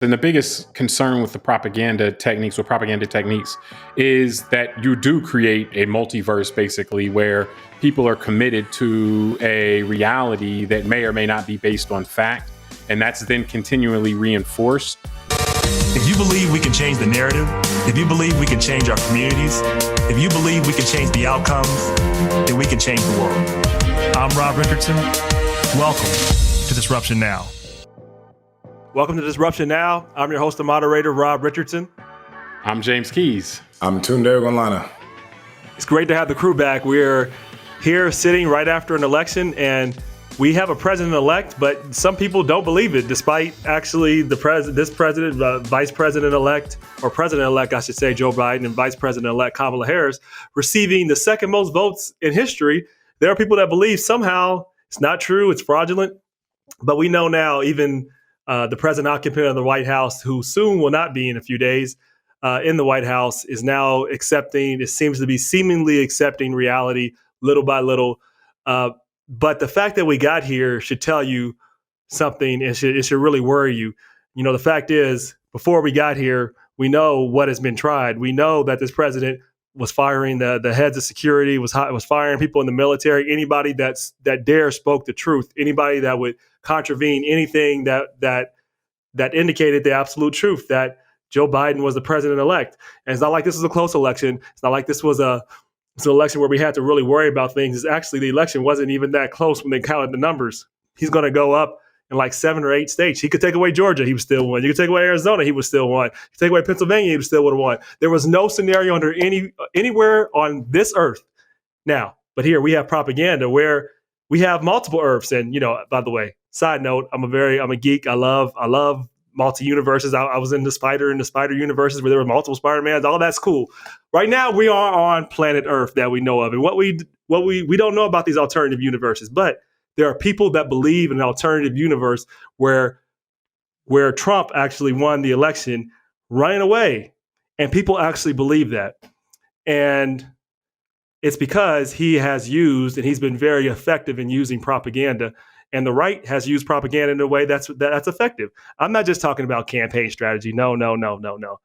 And the biggest concern with the propaganda techniques or propaganda techniques is that you do create a multiverse basically where people are committed to a reality that may or may not be based on fact. And that's then continually reinforced. If you believe we can change the narrative, if you believe we can change our communities, if you believe we can change the outcomes, then we can change the world. I'm Rob Richardson. Welcome to Disruption Now. Welcome to Disruption Now. I'm your host and moderator, Rob Richardson. I'm James Keys. I'm Tunde Gonlana. It's great to have the crew back. We're here sitting right after an election, and we have a president-elect, but some people don't believe it, despite actually vice president-elect, or president-elect, I should say, Joe Biden, and vice president-elect Kamala Harris receiving the second most votes in history. There are people that believe somehow it's not true, it's fraudulent, but we know now even the present occupant of the White House, who soon will not be in a few days in the White House, is now accepting, it seems to be seemingly accepting reality little by little. But the fact that we got here should tell you something. It should really worry you. You know, the fact is, before we got here, we know what has been tried. We know that this president was firing the heads of security, was firing people in the military, anybody that dare spoke the truth, anybody that would contravene anything that indicated the absolute truth, that Joe Biden was the president-elect. And it's not like this was a close election. It's not like this was an election where we had to really worry about things. It's actually, the election wasn't even that close when they counted the numbers. He's going to go up in like 7 or 8 states. He could take away Georgia, he would still win. You could take away Arizona, he would still win. You could take away Pennsylvania, he would still would have won. There was no scenario under anywhere on this earth now. But here we have propaganda where we have multiple earths. And, you know, by the way, side note, I'm a geek. I love multi-universes. I was in the spider universes where there were multiple Spider-Mans. All that's cool. Right now we are on planet Earth that we know of. And what we don't know about these alternative universes, but there are people that believe in an alternative universe where Trump actually won the election running away. And people actually believe that. And it's because he has used, and he's been very effective in using propaganda. And the right has used propaganda in a way that's effective. I'm not just talking about campaign strategy. No. If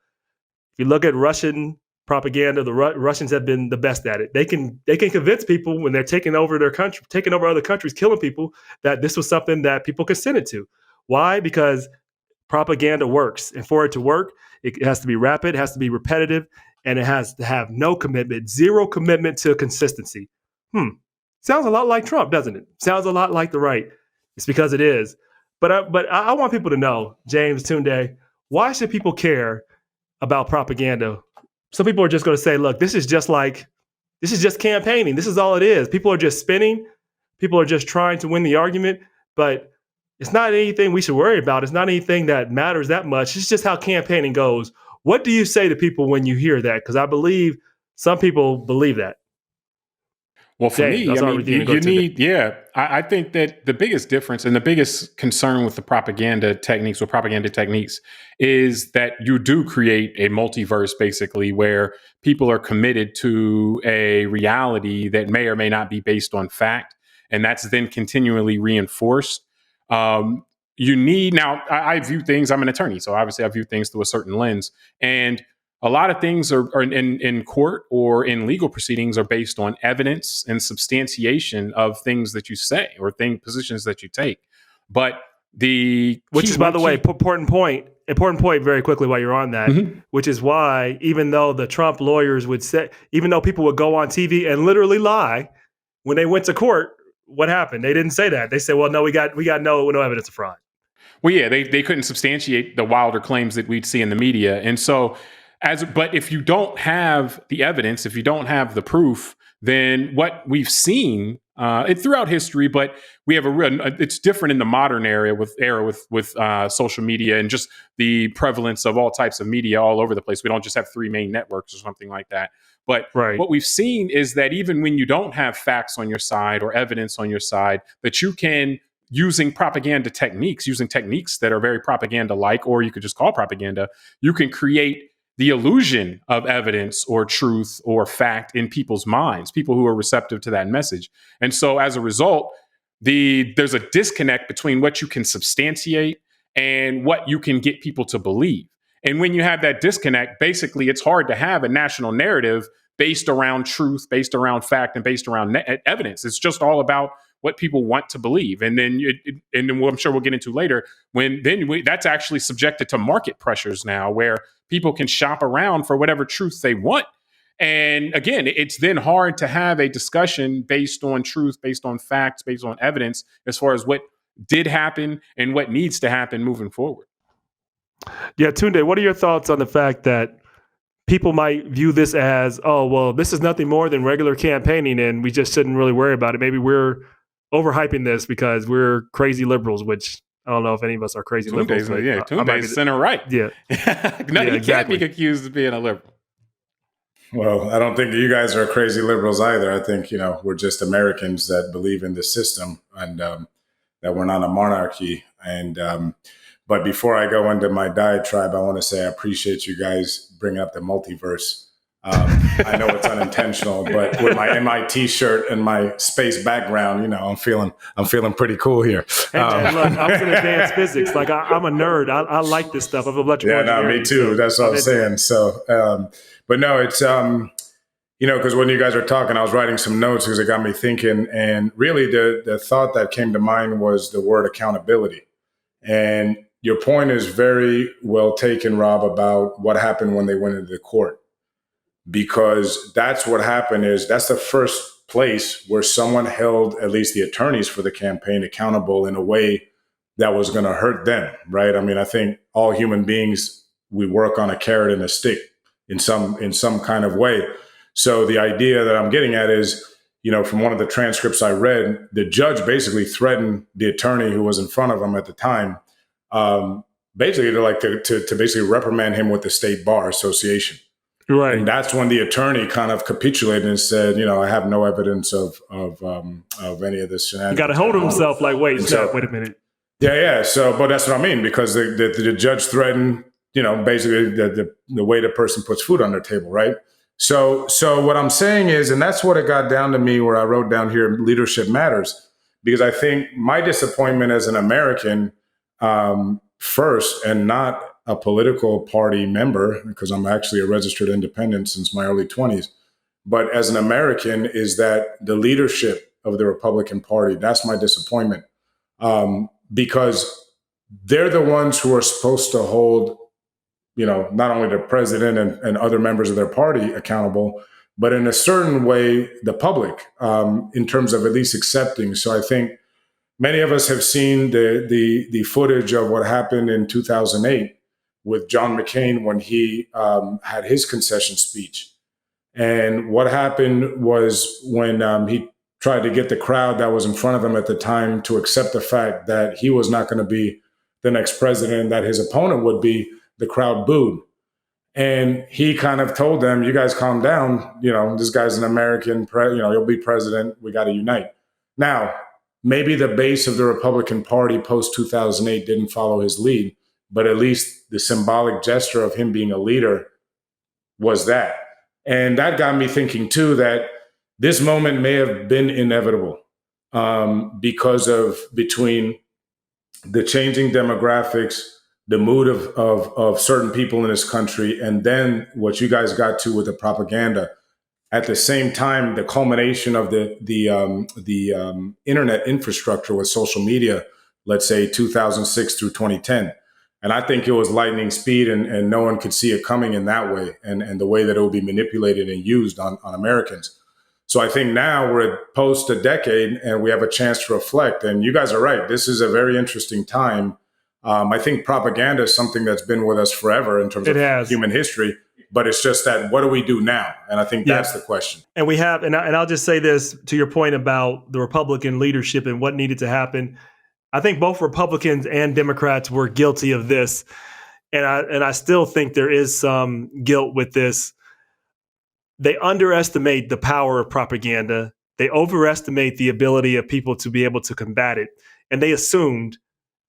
you look at Russian propaganda, the Russians have been the best at it. They can convince people when they're taking over their country, taking over other countries, killing people, that this was something that people consented to. Why? Because propaganda works. And for it to work, it has to be rapid, it has to be repetitive, and it has to have no commitment, zero commitment to consistency. Sounds a lot like Trump, doesn't it? Sounds a lot like the right. It's because it is. But I want people to know, James, Tunde, why should people care about propaganda? Some people are just going to say, look, this is just campaigning. This is all it is. People are just spinning. People are just trying to win the argument. But it's not anything we should worry about. It's not anything that matters that much. It's just how campaigning goes. What do you say to people when you hear that? Because I believe some people believe that. Well, for me, I mean, I think that the biggest difference and the biggest concern with the propaganda techniques or propaganda techniques is that you do create a multiverse basically where people are committed to a reality that may or may not be based on fact. And that's then continually reinforced. I view things, I'm an attorney, so obviously I view things through a certain lens. And a lot of things are in court or in legal proceedings are based on evidence and substantiation of things that you say or positions that you take. But which is, by the way, important point very quickly while you're on that, which is why even though the Trump lawyers would say, even though people would go on TV and literally lie when they went to court, what happened? They didn't say that. They said, well, no, we got no evidence of fraud. Well, yeah, they couldn't substantiate the wilder claims that we'd see in the media. And so but if you don't have the evidence, if you don't have the proof, then what we've seen throughout history, but we have it's different in the modern era with social media and just the prevalence of all types of media all over the place. We don't just have 3 main networks or something like that. But What we've seen is that even when you don't have facts on your side or evidence on your side, that you can, using propaganda techniques, using techniques that are very propaganda-like, or you could just call propaganda, you can create the illusion of evidence or truth or fact in people's minds, people who are receptive to that message. And so as a result, there's a disconnect between what you can substantiate and what you can get people to believe. And when you have that disconnect, basically it's hard to have a national narrative based around truth, based around fact, and based around evidence. It's just all about what people want to believe. And then, and then I'm sure we'll get into later, that's actually subjected to market pressures now, where people can shop around for whatever truth they want. And again, it's then hard to have a discussion based on truth, based on facts, based on evidence, as far as what did happen and what needs to happen moving forward. Yeah, Tunde, what are your thoughts on the fact that people might view this as, oh, well, this is nothing more than regular campaigning and we just shouldn't really worry about it. Maybe we're overhyping this because we're crazy liberals, which I don't know if any of us are crazy liberals. Tunde's center right. Yeah. No, you can't be accused of being a liberal. Well, I don't think you guys are crazy liberals either. I think, we're just Americans that believe in the system and that we're not a monarchy. And but before I go into my diatribe, I want to say I appreciate you guys bringing up the multiverse. I know it's unintentional, but with my MIT shirt and my space background, I'm feeling pretty cool here. And look, I was in advanced physics. Like I'm a nerd. I like this stuff. I'm electrical engineering. Me too. That's what I'm saying. So, but no, it's because when you guys are talking, I was writing some notes because it got me thinking. And really, the thought that came to mind was the word accountability. And your point is very well taken, Rob, about what happened when they went into the court. Because that's what happened that's the first place where someone held at least the attorneys for the campaign accountable in a way that was going to hurt them, right? I mean, I think all human beings, we work on a carrot and a stick in some kind of way. So the idea that I'm getting at is, from one of the transcripts I read, the judge basically threatened the attorney who was in front of him at the time, basically to basically reprimand him with the State Bar Association. Right. And that's when the attorney kind of capitulated and said, I have no evidence of any of this shenanigans. He got to hold himself like, wait a minute. Yeah. So, but that's what I mean, because the judge threatened, basically the way the person puts food on their table, right? So what I'm saying is, and that's what it got down to me, where I wrote down here, leadership matters, because I think my disappointment as an American, first, and not a political party member, because I'm actually a registered independent since my early 20s, but as an American, is that the leadership of the Republican Party, that's my disappointment, because they're the ones who are supposed to hold, not only the president and other members of their party accountable, but in a certain way, the public, in terms of at least accepting. So I think many of us have seen the footage of what happened in 2008 with John McCain when he had his concession speech. And what happened was when he tried to get the crowd that was in front of him at the time to accept the fact that he was not going to be the next president, that his opponent would be, the crowd booed. And he kind of told them, you guys calm down. This guy's an American, he'll be president. We got to unite. Now, maybe the base of the Republican Party post 2008 didn't follow his lead, but at least the symbolic gesture of him being a leader was that. And that got me thinking, too, that this moment may have been inevitable because of between the changing demographics, the mood of certain people in this country, and then what you guys got to with the propaganda. At the same time, the culmination of the internet infrastructure with social media, let's say 2006 through 2010. And I think it was lightning speed, and no one could see it coming in that way, and the way that it would be manipulated and used on Americans. So I think now we're at post a decade and we have a chance to reflect. And you guys are right. This is a very interesting time. I think propaganda is something that's been with us forever in terms of human history, but it's just that, what do we do now? And I think that's the question. And we have, and I'll just say this to your point about the Republican leadership and what needed to happen. I think both Republicans and Democrats were guilty of this. And I still think there is some guilt with this. They underestimate the power of propaganda. They overestimate the ability of people to be able to combat it. And they assumed,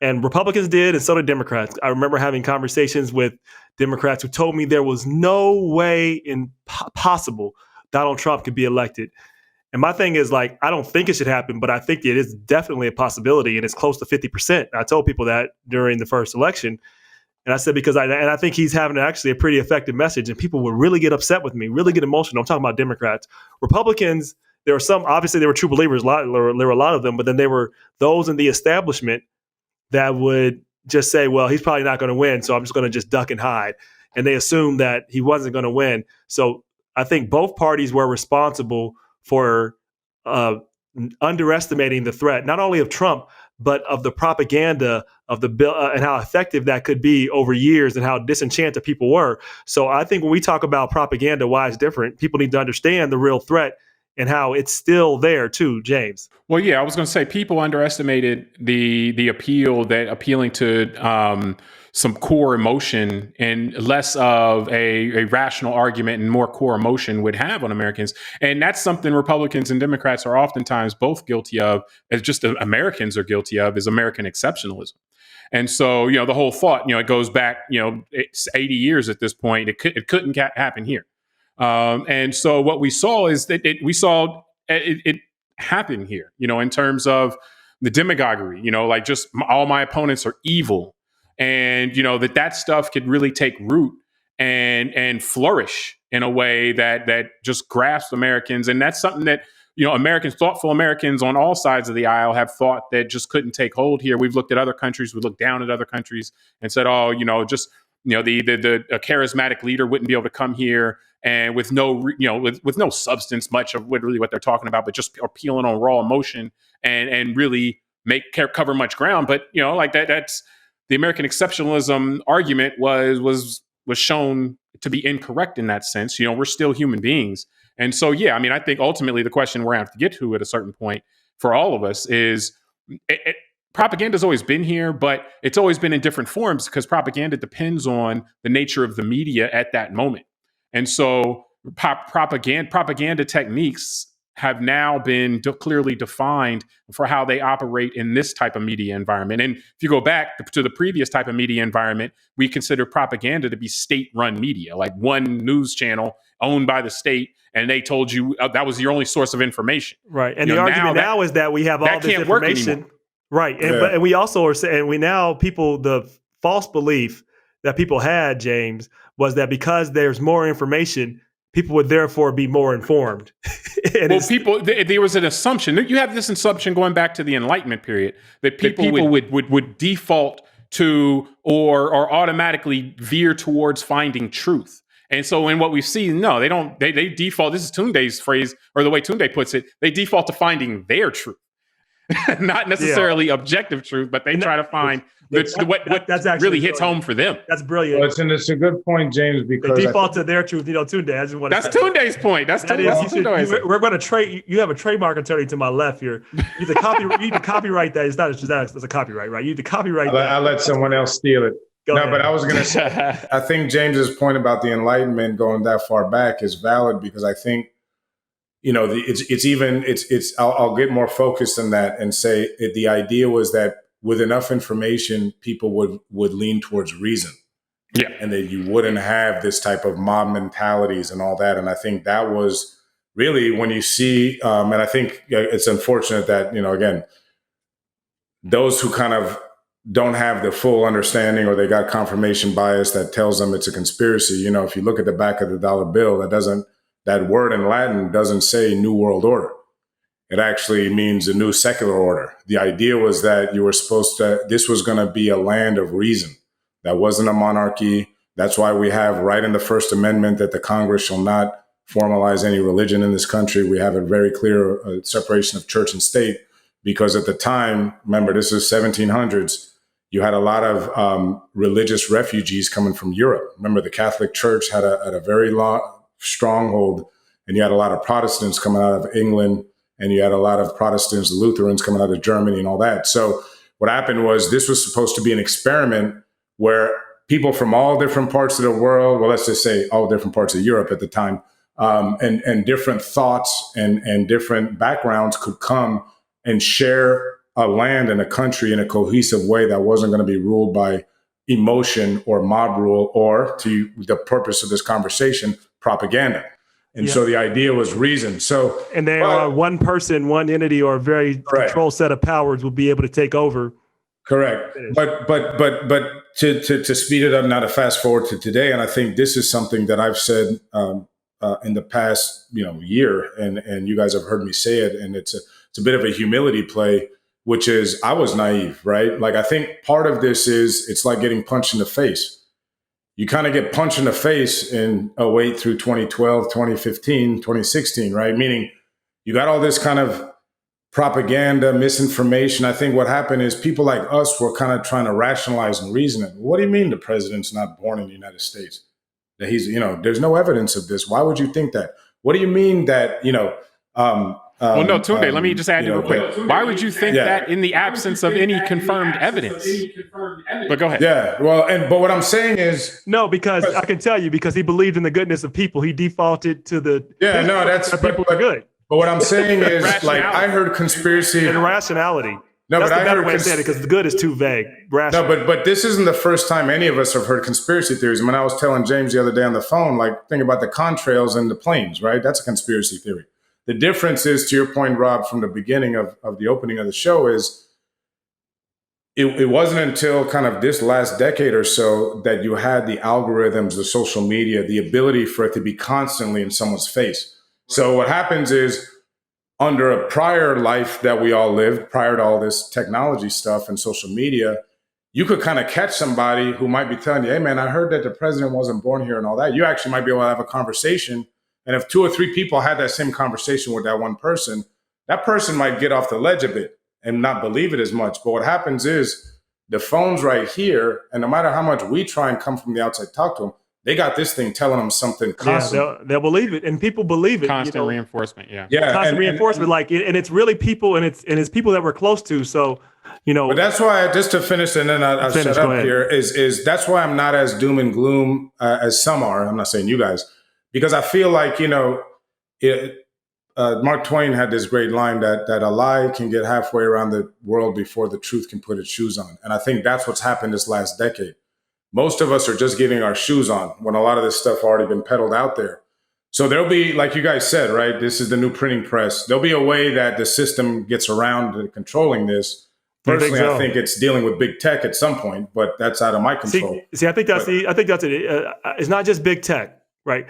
and Republicans did, and so did Democrats. I remember having conversations with Democrats who told me there was no way possible Donald Trump could be elected. And my thing is like, I don't think it should happen, but I think it is definitely a possibility, and it's close to 50%. I told people that during the first election. And I said, because I think he's having actually a pretty effective message, and people would really get upset with me, really get emotional. I'm talking about Democrats. Republicans, there were some, obviously there were true believers, there were a lot of them, but then there were those in the establishment that would just say, well, he's probably not going to win, so I'm just going to just duck and hide. And they assumed that he wasn't going to win. So I think both parties were responsible for underestimating the threat, not only of Trump, but of the propaganda of the bill and how effective that could be over years and how disenchanted people were. So I think when we talk about propaganda, why it's different, people need to understand the real threat and how it's still there too, James. Well, yeah, I was going to say people underestimated the appealing to some core emotion and less of a rational argument and more core emotion would have on Americans. And that's something Republicans and Democrats are oftentimes both guilty of, as just Americans are guilty of, is American exceptionalism. And so, the whole thought, it goes back, it's 80 years at this point. It couldn't happen here. And so what we saw is that it happen here, in terms of the demagoguery, like just all my opponents are evil. And, that stuff could really take root and flourish in a way that just grasps Americans. And that's something that, thoughtful Americans on all sides of the aisle have thought that just couldn't take hold here. We've looked at other countries, we looked down at other countries and said, oh, a charismatic leader wouldn't be able to come here and with no substance much of what they're talking about, but just appealing on raw emotion and really cover much ground. But, that's the American exceptionalism argument was shown to be incorrect in that sense. We're still human beings. And so, yeah, I think ultimately the question we're going to have to get to at a certain point for all of us is propaganda's always been here, but it's always been in different forms because propaganda depends on the nature of the media at that moment. And so propaganda techniques have now been clearly defined for how they operate in this type of media environment. And if you go back to the previous type of media environment, we consider propaganda to be state-run media, like one news channel owned by the state, and they told you that was your only source of information. Right. And the argument now is that we have all this information. Right. And we also are saying, the false belief that people had, James, was that because there's more information, people would therefore be more informed. There was an assumption. You have this assumption going back to the Enlightenment period that people would default to or automatically veer towards finding truth. And so in what we've seen, no, they don't. They default. This is Tunde's phrase, or the way Tunde puts it. They default to finding their truth, not necessarily objective truth, but they try to find what really hits home for them. That's brilliant. Well, it's a good point, James, because they default to their truth. Tunde, I just want to. That's Tunde's point. We're going to trade. You have a trademark attorney to my left here. You need to copyright that. It's not just that. It's a copyright, right? You need to copyright that. I'll let someone else steal it. Go ahead. But I was going to say, I think James's point about the Enlightenment going that far back is valid because I think, I'll get more focused on that and say the idea was that with enough information, people would lean towards reason. Yeah. And that you wouldn't have this type of mob mentalities and all that. And I think that was really when you see, and I think it's unfortunate that, again, those who kind of don't have the full understanding or they got confirmation bias that tells them it's a conspiracy. If you look at the back of the dollar bill, that word in Latin doesn't say New World Order. It actually means a new secular order. The idea was that this was going to be a land of reason. That wasn't a monarchy. That's why we have right in the First Amendment that the Congress shall not formalize any religion in this country. We have a very clear separation of church and state because at the time, remember, this is 1700s, you had a lot of religious refugees coming from Europe. Remember, the Catholic Church had a very long stronghold, and you had a lot of Protestants coming out of England, and you had a lot of Protestants, Lutherans coming out of Germany and all that. So what happened was this was supposed to be an experiment where people from all different parts of the world, well, let's just say all different parts of Europe at the time, and different thoughts and different backgrounds could come and share a land and a country in a cohesive way that wasn't going to be ruled by emotion or mob rule or, to the purpose of this conversation, propaganda. And so the idea was reason. So, and there are one person, one entity, or a very controlled set of powers will be able to take over. Correct. But to speed it up, now to fast forward to today, and I think this is something that I've said in the past, year, and you guys have heard me say it, and it's a bit of a humility play, which is I was naive, right? Like I think part of this is it's like getting punched in the face. You kind of get punched in the face in 08 through 2012, 2015, 2016, right? Meaning you got all this kind of propaganda, misinformation. I think what happened is people like us were kind of trying to rationalize and reason it. What do you mean the president's not born in the United States? That he's, there's no evidence of this. Why would you think that? What do you mean that, well, no, Tunde, let me just add real quick. Why would you think that in the absence of any confirmed evidence? But go ahead. Yeah, well, but what I'm saying is... No, because I can tell you, because he believed in the goodness of people. He defaulted to the... Yeah, no, that's... people are good. But what I'm saying is, like, I heard conspiracy... And rationality. No, that's but the I better heard way to say it, because the good is too vague. Rational. No, but this isn't the first time any of us have heard conspiracy theories. I mean, I was telling James the other day on the phone, like, think about the contrails and the planes, right? That's a conspiracy theory. The difference is, to your point, Rob, from the beginning of the opening of the show, is it wasn't until kind of this last decade or so that you had the algorithms, the social media, the ability for it to be constantly in someone's face. So what happens is, under a prior life that we all lived, prior to all this technology stuff and social media, you could kind of catch somebody who might be telling you, hey, man, I heard that the president wasn't born here and all that. You actually might be able to have a conversation. And if 2 or 3 people had that same conversation with that one person, that person might get off the ledge a bit and not believe it as much. But what happens is the phone's right here. And no matter how much we try and come from the outside, talk to them, they got this thing telling them something constant. Yeah, they'll believe it. And people believe it. Constant reinforcement. Yeah. Constant reinforcement. And it's really people, and it's people that we're close to. So, But that's why, just to finish, and then I'll shut up here, is that's why I'm not as doom and gloom as some are. I'm not saying you guys. Because I feel like, Mark Twain had this great line that a lie can get halfway around the world before the truth can put its shoes on. And I think that's what's happened this last decade. Most of us are just getting our shoes on when a lot of this stuff already been peddled out there. So there'll be, like you guys said, right? This is the new printing press. There'll be a way that the system gets around to controlling this. Personally, I think it's dealing with big tech at some point, but that's out of my control. See, I think that's it. It's not just big tech, right?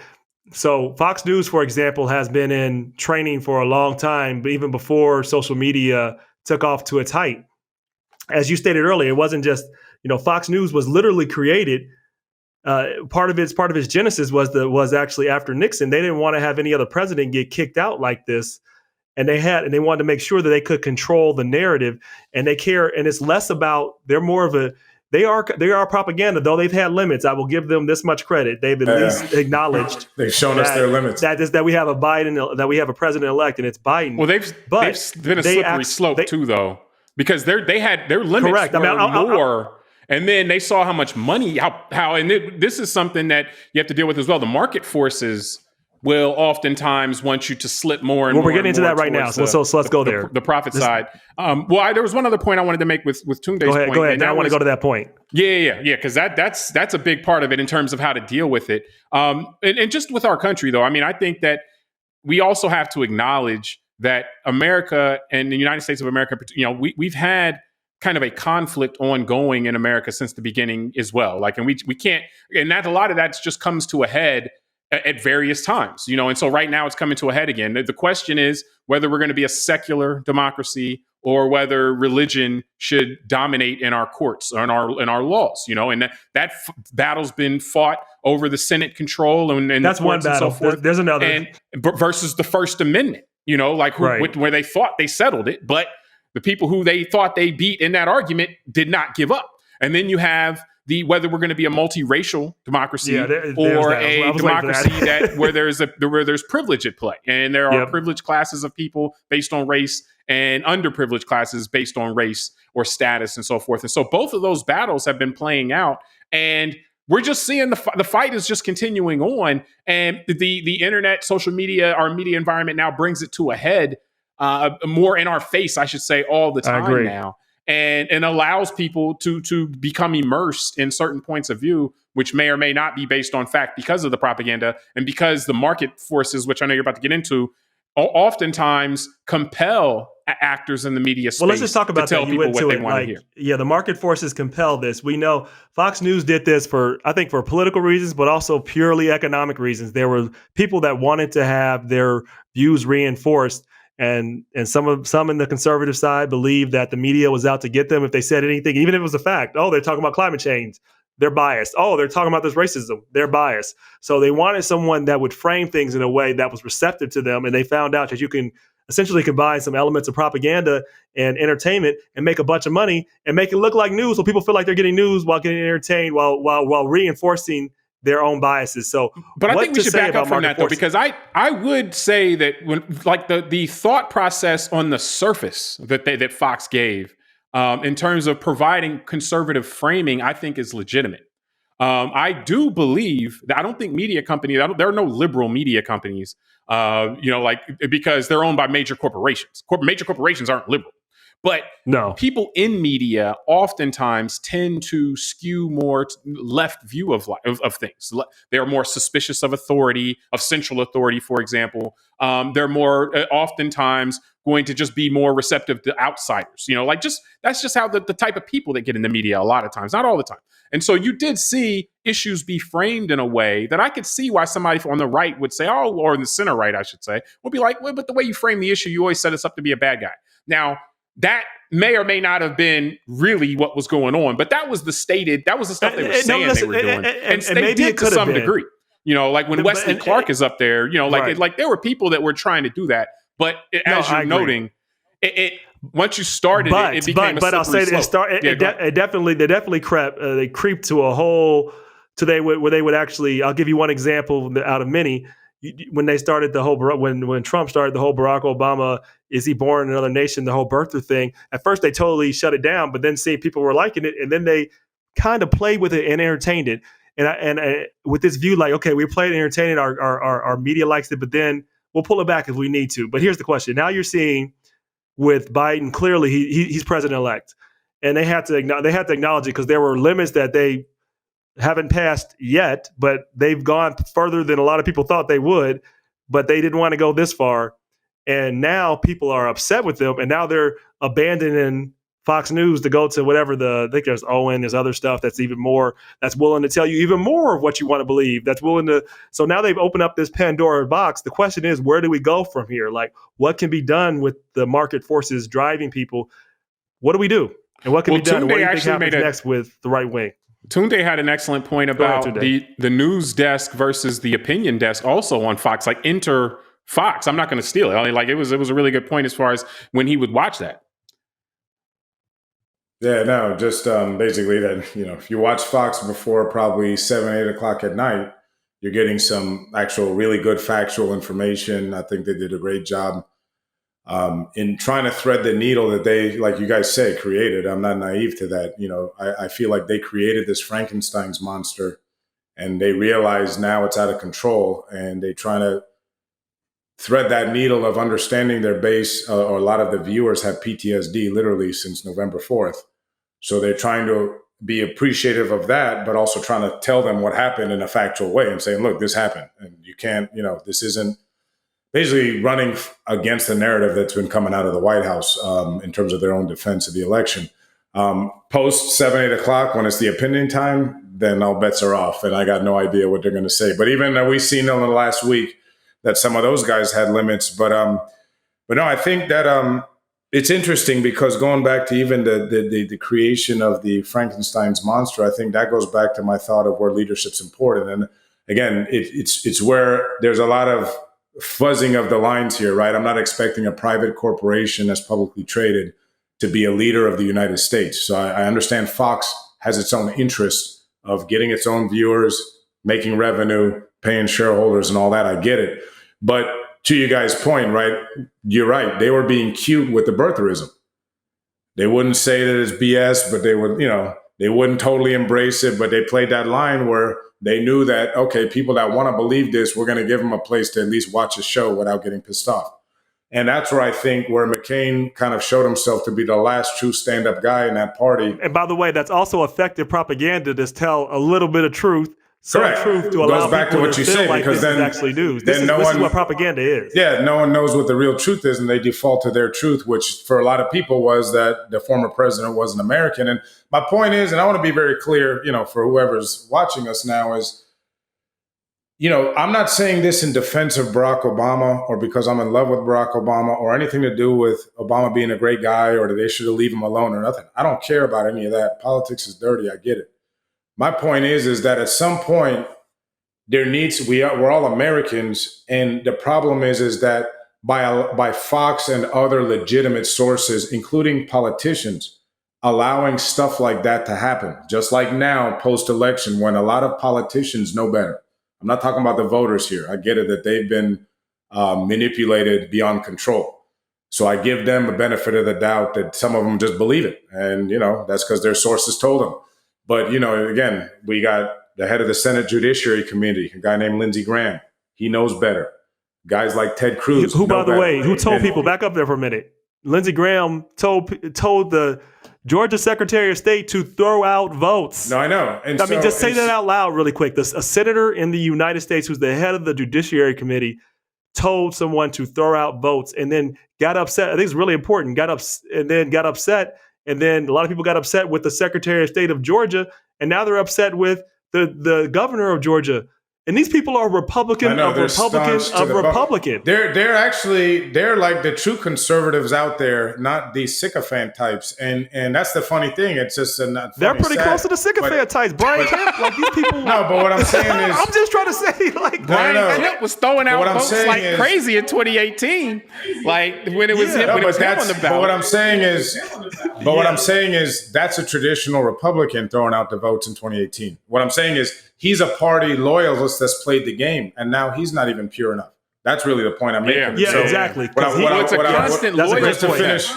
So Fox News, for example, has been in training for a long time, but even before social media took off to its height. As you stated earlier, it wasn't just, Fox News was literally created. Part of its genesis was actually after Nixon. They didn't want to have any other president get kicked out like this. And they wanted to make sure that they could control the narrative, and they care. And it's less about, they are propaganda, though they've had limits. I will give them this much credit. They've at least acknowledged they've shown us their limits. That we have a president elect, and it's Biden. Well, they've been a slippery slope too, though, because they had their limits. Correct. Were more. And then they saw how much money, this is something that you have to deal with as well. The market forces will oftentimes want you to slip more and more. We're getting into that right now, so let's go there. The profit side. There was one other point I wanted to make with Tunde's point. Go ahead. Now I want to go to that point. Yeah, because that's a big part of it in terms of how to deal with it. And just with our country, though, I mean, I think that we also have to acknowledge that America and the United States of America, we've had kind of a conflict ongoing in America since the beginning as well. Like, and we can't, and that a lot of that just comes to a head at various times, and so right now it's coming to a head again. The question is whether we're going to be a secular democracy or whether religion should dominate in our courts or in our laws, and that battle's been fought over the Senate control and that's one battle. So forth. There's another, and versus the First Amendment, where they thought they settled it, but the people who they thought they beat in that argument did not give up. And then you have whether we're going to be a multiracial democracy or a democracy where there's privilege at play, and there are privileged classes of people based on race and underprivileged classes based on race or status and so forth. And so both of those battles have been playing out, and we're just seeing the fight is just continuing on. And the internet, social media, our media environment now brings it to a head, more in our face, I should say, all the time now. and allows people to become immersed in certain points of view, which may or may not be based on fact because of the propaganda and because the market forces, which I know you're about to get into, oftentimes compel actors in the media space. Well, let's just talk about to tell that. people what they want to hear. Yeah, the market forces compel this. We know Fox News did this for political reasons, but also purely economic reasons. There were people that wanted to have their views reinforced. And some in the conservative side believed that the media was out to get them if they said anything, even if it was a fact. Oh, they're talking about climate change. They're biased. Oh, they're talking about this racism. They're biased. So they wanted someone that would frame things in a way that was receptive to them. And they found out that you can essentially combine some elements of propaganda and entertainment and make a bunch of money and make it look like news so people feel like they're getting news while getting entertained while reinforcing their own biases. So, but I think we should back up from that, though, because I would say that when like the thought process on the surface that Fox gave in terms of providing conservative framing, I think is legitimate. I do believe that I don't think media companies, there are no liberal media companies, because they're owned by major corporations. Major corporations aren't liberal. But people in media oftentimes tend to skew more left view of things. They're more suspicious of authority, of central authority, for example. They're more oftentimes going to just be more receptive to outsiders. That's just how the type of people that get in the media a lot of times, not all the time. And so you did see issues be framed in a way that I could see why somebody on the right would say, or in the center right, I should say, would be like, well, but the way you frame the issue, you always set us up to be a bad guy. Now, that may or may not have been really what was going on, but that was the stuff they were saying they were doing. And they did to some degree. Like when Wesley Clark is up there, like there were people that were trying to do that. But as you're noting, it once you started it became a slippery I'll say slope. They definitely crept. They creeped to a whole where they would actually. I'll give you one example out of many. When they started the whole when Trump started the whole Barack Obama, is he born in another nation, the whole birther thing, at first they totally shut it down, but then see people were liking it, and then they kind of played with it and entertained it. And with this view, like, okay, we played and entertained it, our media likes it, but then we'll pull it back if we need to. But here's the question. Now you're seeing with Biden, clearly he's president-elect, and they had to acknowledge it because there were limits that they haven't passed yet, but they've gone further than a lot of people thought they would, but they didn't want to go this far. And now people are upset with them, and now they're abandoning Fox News to go to whatever I think there's Owen, there's other stuff that's even more, that's willing to tell you even more of what you want to believe, so now they've opened up this Pandora box. The question is, where do we go from here? Like, what can be done with the market forces driving people? What do we do? And what can be done? What do you think happens next with the right wing? Tunde had an excellent point about the news desk versus the opinion desk also on Fox, like enter Fox. I'm not going to steal it. I mean, like it was a really good point as far as when he would watch that. Yeah, no, just basically that, if you watch Fox before probably 7, 8 o'clock at night, you're getting some actual really good factual information. I think they did a great job in trying to thread the needle that they, like you guys say, created. I'm not naive to that. I feel like they created this Frankenstein's monster and they realize now it's out of control, and they trying to thread that needle of understanding their base, or a lot of the viewers have PTSD literally since November 4th. So they're trying to be appreciative of that, but also trying to tell them what happened in a factual way and saying, look, this happened. And you can't, this isn't basically running against the narrative that's been coming out of the White House in terms of their own defense of the election. Post 7, 8 o'clock, when it's the opinion time, then all bets are off. And I got no idea what they're going to say. But even we've seen in the last week that some of those guys had limits. But no, I think that it's interesting because going back to even the creation of the Frankenstein's monster, I think that goes back to my thought of where leadership's important. And again, it's where there's a lot of fuzzing of the lines here, right? I'm not expecting a private corporation that's publicly traded to be a leader of the United States. So I understand Fox has its own interest of getting its own viewers, making revenue, paying shareholders and all that. I get it. But to you guys' point, right? You're right. They were being cute with the birtherism. They wouldn't say that it's BS, but they would, they wouldn't totally embrace it, but they played that line where they knew that, okay, people that want to believe this, we're going to give them a place to at least watch a show without getting pissed off. And that's where I think where McCain kind of showed himself to be the last true stand-up guy in that party. And by the way, that's also effective propaganda to tell a little bit of truth, some Correct. truth to allow Goes back people to what to you feel say, like because this is then actually news. This is what propaganda is. Yeah, no one knows what the real truth is, and they default to their truth, which for a lot of people was that the former president was an American. And my point is, and I want to be very clear, for whoever's watching us now is, I'm not saying this in defense of Barack Obama or because I'm in love with Barack Obama or anything to do with Obama being a great guy or that they should leave him alone or nothing. I don't care about any of that. Politics is dirty. I get it. My point is that at some point we're all Americans, and the problem is that by Fox and other legitimate sources, including politicians, allowing stuff like that to happen, just like now post-election when a lot of politicians know better. I'm not talking about the voters here. I get it that they've been manipulated beyond control. So I give them a benefit of the doubt that some of them just believe it. And, that's because their sources told them. But, again, we got the head of the Senate Judiciary Committee, a guy named Lindsey Graham. He knows better. Guys like Ted Cruz. Who by the way, who told people, back up there for a minute, Lindsey Graham told the Georgia Secretary of State to throw out votes. No, I know. And just say that out loud really quick. A senator in the United States who's the head of the Judiciary Committee told someone to throw out votes and then got upset. I think it's really important. Got upset. And then a lot of people got upset with the Secretary of State of Georgia. And now they're upset with the governor of Georgia. And these people are Republican. They're like the true conservatives out there, not these sycophant types. And that's the funny thing. It's just they're pretty close to the sycophant types. Brian Kemp, like these people. No, but what I'm saying is, I'm just trying to say, Brian Kemp was throwing out votes like crazy in 2018, like when it was him on the ballot. But what I'm saying is, that's a traditional Republican throwing out the votes in 2018. What I'm saying is, he's a party loyalist that's played the game, and now he's not even pure enough. That's really the point I'm making. Yeah, exactly. It's a constant loyalty test.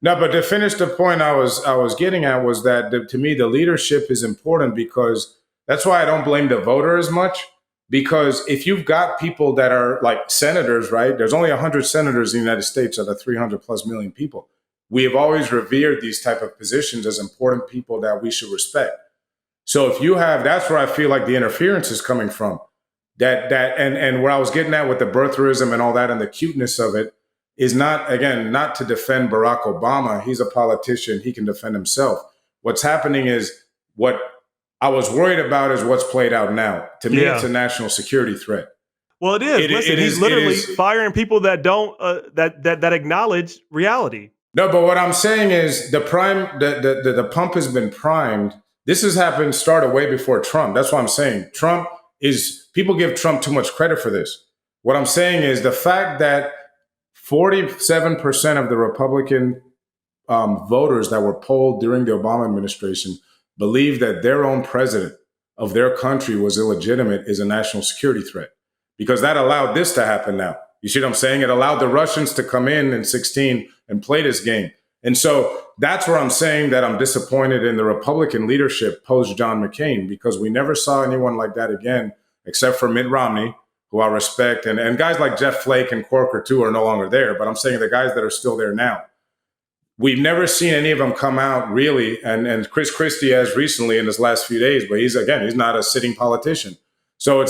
No, but to finish the point I was getting at was that to me the leadership is important, because that's why I don't blame the voter as much. Because if you've got people that are like senators, right? There's only 100 senators in the United States out of 300 plus million people. We have always revered these type of positions as important people that we should respect. So if you have, that's where I feel like the interference is coming from. And where I was getting at with the birtherism and all that and the cuteness of it is not to defend Barack Obama. He's a politician. He can defend himself. What's happening is what I was worried about is what's played out now. To me, it's a national security threat. Well, it is. He's literally firing people that don't that acknowledge reality. No, but what I'm saying is the pump has been primed. This has started way before Trump. That's what I'm saying. People give Trump too much credit for this. What I'm saying is the fact that 47% of the Republican voters that were polled during the Obama administration believe that their own president of their country was illegitimate is a national security threat, because that allowed this to happen now. You see what I'm saying? It allowed the Russians to come in 2016 and play this game. And so that's where I'm saying that I'm disappointed in the Republican leadership post John McCain, because we never saw anyone like that again, except for Mitt Romney, who I respect. And guys like Jeff Flake and Corker, too, are no longer there. But I'm saying the guys that are still there now, we've never seen any of them come out really. And Chris Christie has recently in his last few days, but he's not a sitting politician. So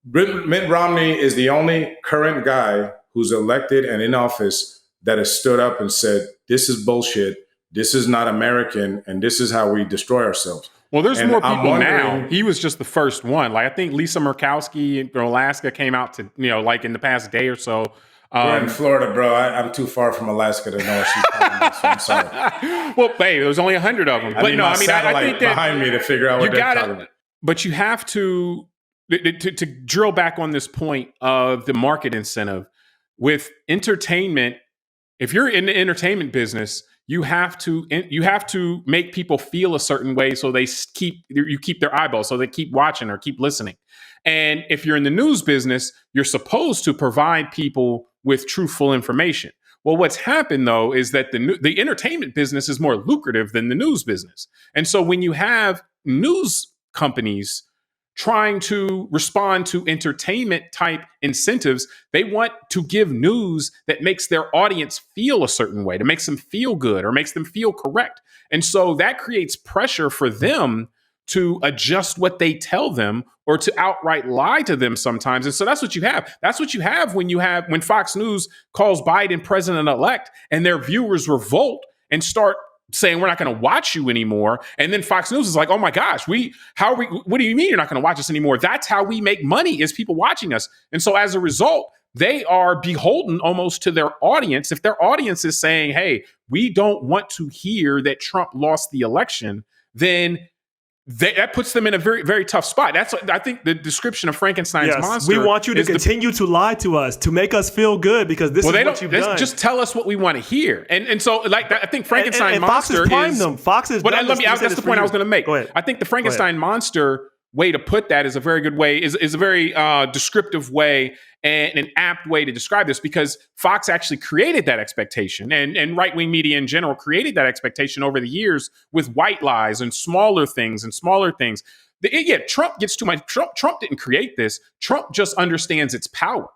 Mitt Romney is the only current guy who's elected and in office that has stood up and said, this is bullshit, this is not American, and this is how we destroy ourselves. Well, there's more people now. He was just the first one. Like, I think Lisa Murkowski in Alaska came out to, like in the past day or so. We're in Florida, bro. I'm too far from Alaska to know what she's talking about, so I'm sorry. Well, babe, there's only 100 of them. I think that behind me to figure out what they're talking about. But you have to drill back on this point of the market incentive. With entertainment, if you're in the entertainment business, you have to make people feel a certain way so you keep their eyeballs, so they keep watching or keep listening. And if you're in the news business, you're supposed to provide people with truthful information. Well, what's happened though is that the entertainment business is more lucrative than the news business. And so when you have news companies trying to respond to entertainment type incentives. They want to give news that makes their audience feel a certain way, that makes them feel good or makes them feel correct. And so that creates pressure for them to adjust what they tell them or to outright lie to them sometimes. And so that's what you have. That's what you have when Fox News calls Biden president-elect and their viewers revolt and start saying we're not going to watch you anymore. And then Fox News is like, oh my gosh, what do you mean you're not going to watch us anymore? That's how we make money, is people watching us. And so as a result, they are beholden almost to their audience. If their audience is saying, hey, we don't want to hear that Trump lost the election, then that puts them in a very, very tough spot. That's, I think, the description of Frankenstein's monster. We want you to continue to lie to us to make us feel good because this is what you've done. Just tell us what we want to hear. And so, like, I think Frankenstein monster Fox primed them. Fox is. But that's the point I was going to make. Go ahead. I think the Frankenstein monster way to put that is a very good way, is a very descriptive way and an apt way to describe this, because Fox actually created that expectation, and right-wing media in general created that expectation over the years with white lies and smaller things. Trump gets too much. Trump didn't create this. Trump just understands its power